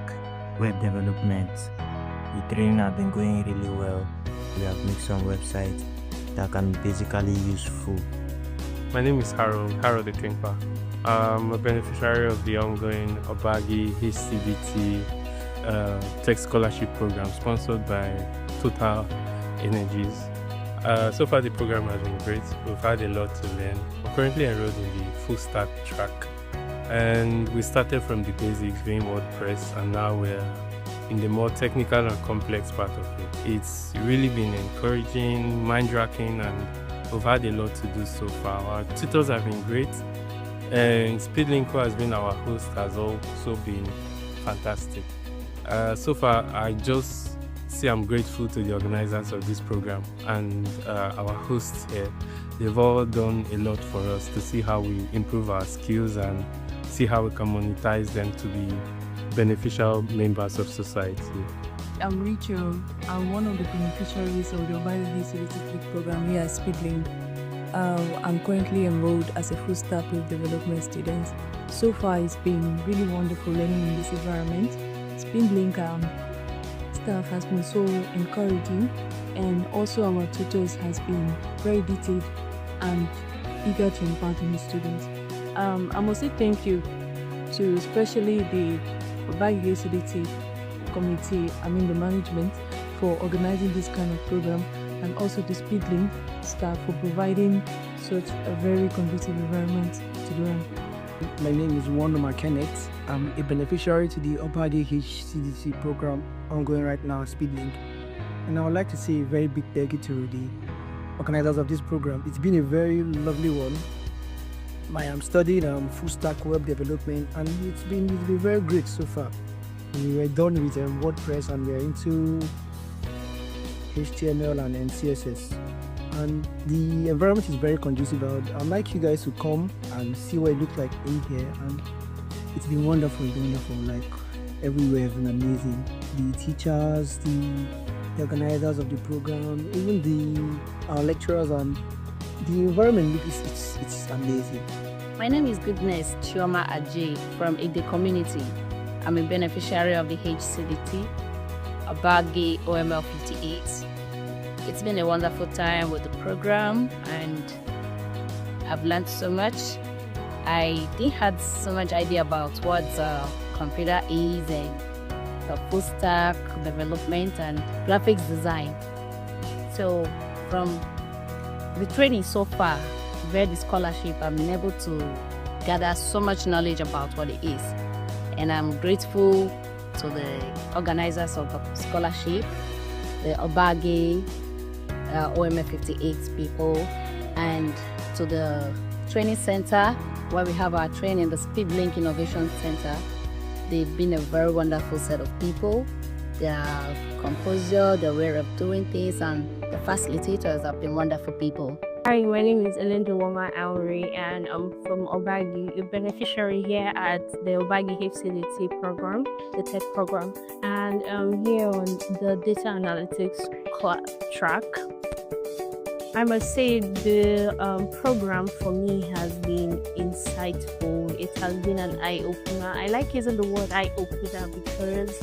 web development. The training has been going really well. We have made some websites that can be basically useful. My name is Harold the Tinker. I'm a beneficiary of the ongoing Obite HCDT Tech Scholarship Program sponsored by Total Energies. So far the program has been great. We've had a lot to learn. We're currently enrolled in the full stack track. And we started from the basics doing WordPress, and now we're in the more technical and complex part of it. It's really been encouraging, mind-racking, and we've had a lot to do so far. Our tutors have been great, and Speedlink, who has been our host, has also been fantastic. So far, I just say I'm grateful to the organizers of this program and our hosts here. They've all done a lot for us to see how we improve our skills and see how we can monetize them to be beneficial members of society. I'm Rachel. I'm one of the beneficiaries of the Obite HCDT program here at Speedlink. I'm currently enrolled as a full stack web development student. So far, it's been really wonderful learning in this environment. Speedlink staff has been so encouraging, and also our tutors has been very detailed and eager to impart on the students. I must say thank you to especially the Obite HCDT committee, the management, for organizing this kind of program, and also the Speedlink staff for providing such a very conducive environment to learn. My name is Wandoma Kenneth. I'm a beneficiary to the Obite HCDT program ongoing right now at Speedlink. And I would like to say a very big thank you to the organizers of this program. It's been a very lovely one. I'm studying full stack web development, and it's been very great so far. We were done with WordPress, and we're into HTML and CSS. And the environment is very conducive. I'd like you guys to come and see what it looks like in here. And it's been wonderful, like everywhere has been amazing. The teachers, the organizers of the program, even our lecturers, and the environment, it's amazing. My name is Goodness Chioma Ajay from the community. I'm a beneficiary of the HCDT, Obite OML 58. It's been a wonderful time with the program, and I've learned so much. I didn't have so much idea about what computer is and the full stack development and graphics design. So from the training so far, via the scholarship, I've been able to gather so much knowledge about what it is. And I'm grateful to the organizers of the scholarship, the Obite OML 58 people, and to the training center where we have our training, the Speedlink Innovation Center. They've been a very wonderful set of people. Their composure, their way of doing things, and the facilitators have been wonderful people. Hi, my name is Elendowoma Auri, and I'm from Obite, a beneficiary here at the Obite HCDT program, the tech program. And I'm here on the data analytics track. I must say the program for me has been insightful. It has been an eye-opener. I like using the word eye-opener because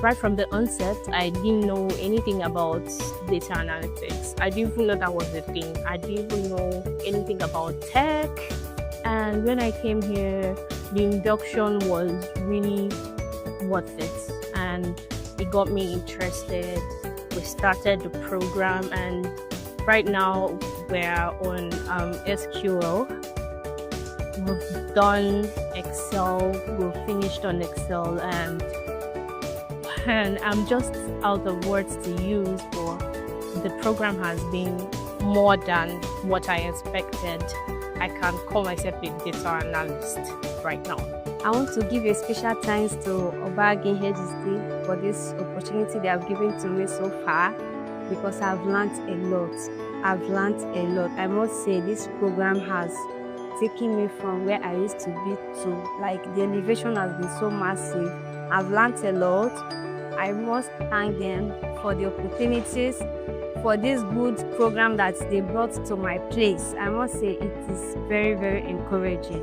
right from the onset, I didn't know anything about data analytics. I didn't even know that was a thing. I didn't even know anything about tech. And when I came here, the induction was really worth it. And it got me interested. We started the program, and right now we're on SQL. We've done Excel. We've finished on Excel, and I'm just out of words to use, for the program has been more than what I expected. I can call myself a data analyst right now. I want to give a special thanks to Obite HCDT for this opportunity they have given to me so far, because I've learned a lot. I must say this program has taken me from where I used to be to, like, the elevation has been so massive. I've learned a lot. I must thank them for the opportunities, for this good program that they brought to my place. I must say it is very, very encouraging.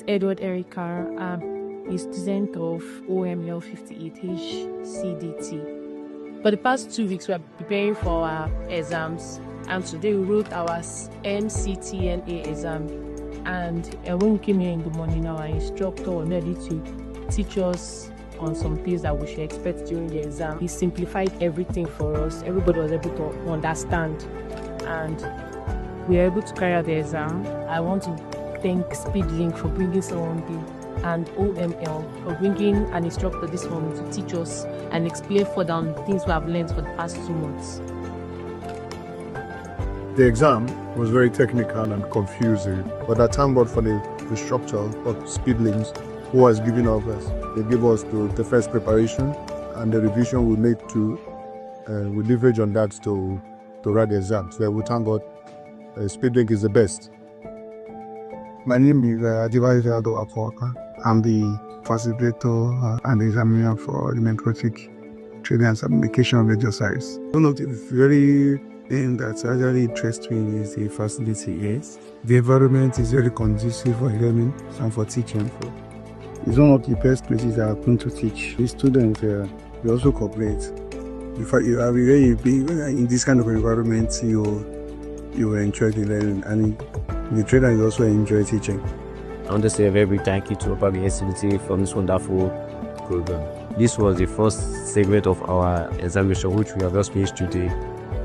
is Edward Erica. I'm a student of OML 58 HCDT. For the past 2 weeks, we are preparing for our exams, and today we wrote our MCTNA exam. And when we came here in the morning, our instructor was ready to teach us on some things that we should expect during the exam. He simplified everything for us. Everybody was able to understand, and we were able to carry out the exam. I want to thank Speedlink for bringing someone here, and OML for bringing an instructor this morning to teach us and explain further on things we have learned for the past 2 months. The exam was very technical and confusing, but I thank God for the instructor of Speedlinks who has given us. They gave us the first preparation, and the revision we made to we leverage on that to write the exam. So we thank God. Speedlink is the best. My name is Adivayo Apoka. I'm the facilitator and examiner for the Mentrotic Trading and Submission of exercise. One of the very things that actually interests me is the facility. Yes, the environment is very conducive for learning and for teaching. It's one of the best places that I've been to teach. The students they also cooperate. In fact, you are really in this kind of environment, you enjoy the learning, and the trainer will also enjoy teaching. I want to say a very big thank you to Obite HCDT for this wonderful program. This was the first segment of our examination, which we have just finished today.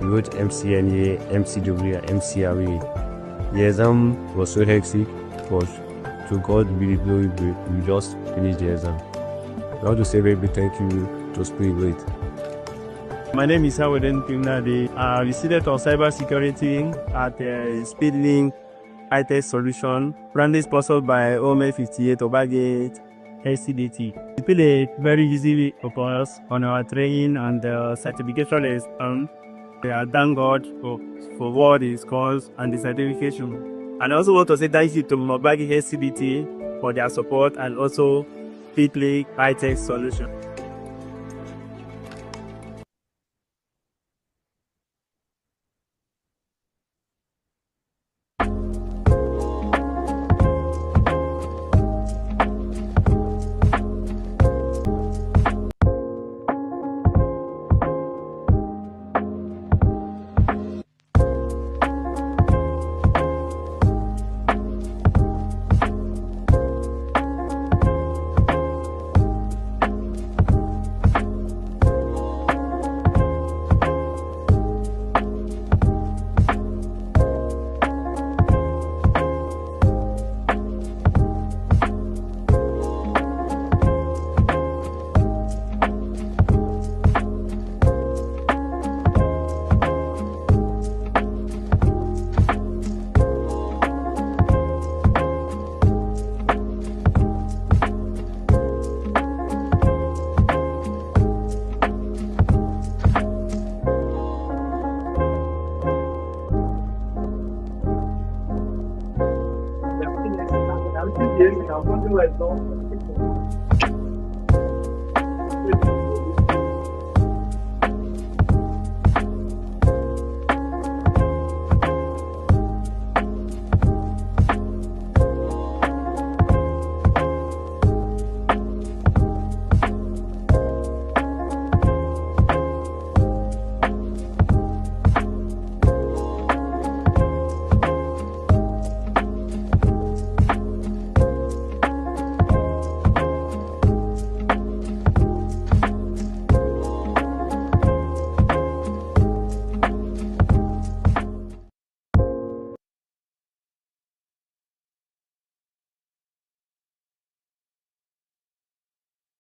We wrote MCNA, MCW, and MCRA. The exam was so hectic, but to God be the glory, we just finished the exam. I want to say a very big thank you to Speedlink. My name is Howden Pimnade. I'm a student of cybersecurity at Speedlink IT Solution, branded sponsored by OML 58 Obite HCDT. It been a very easy for us on our training and certification exam. I thank God for what is caused and the certification. And I also want to say thank you to Obite HCDT for their support, and also Speedlink IT Solution. Yes,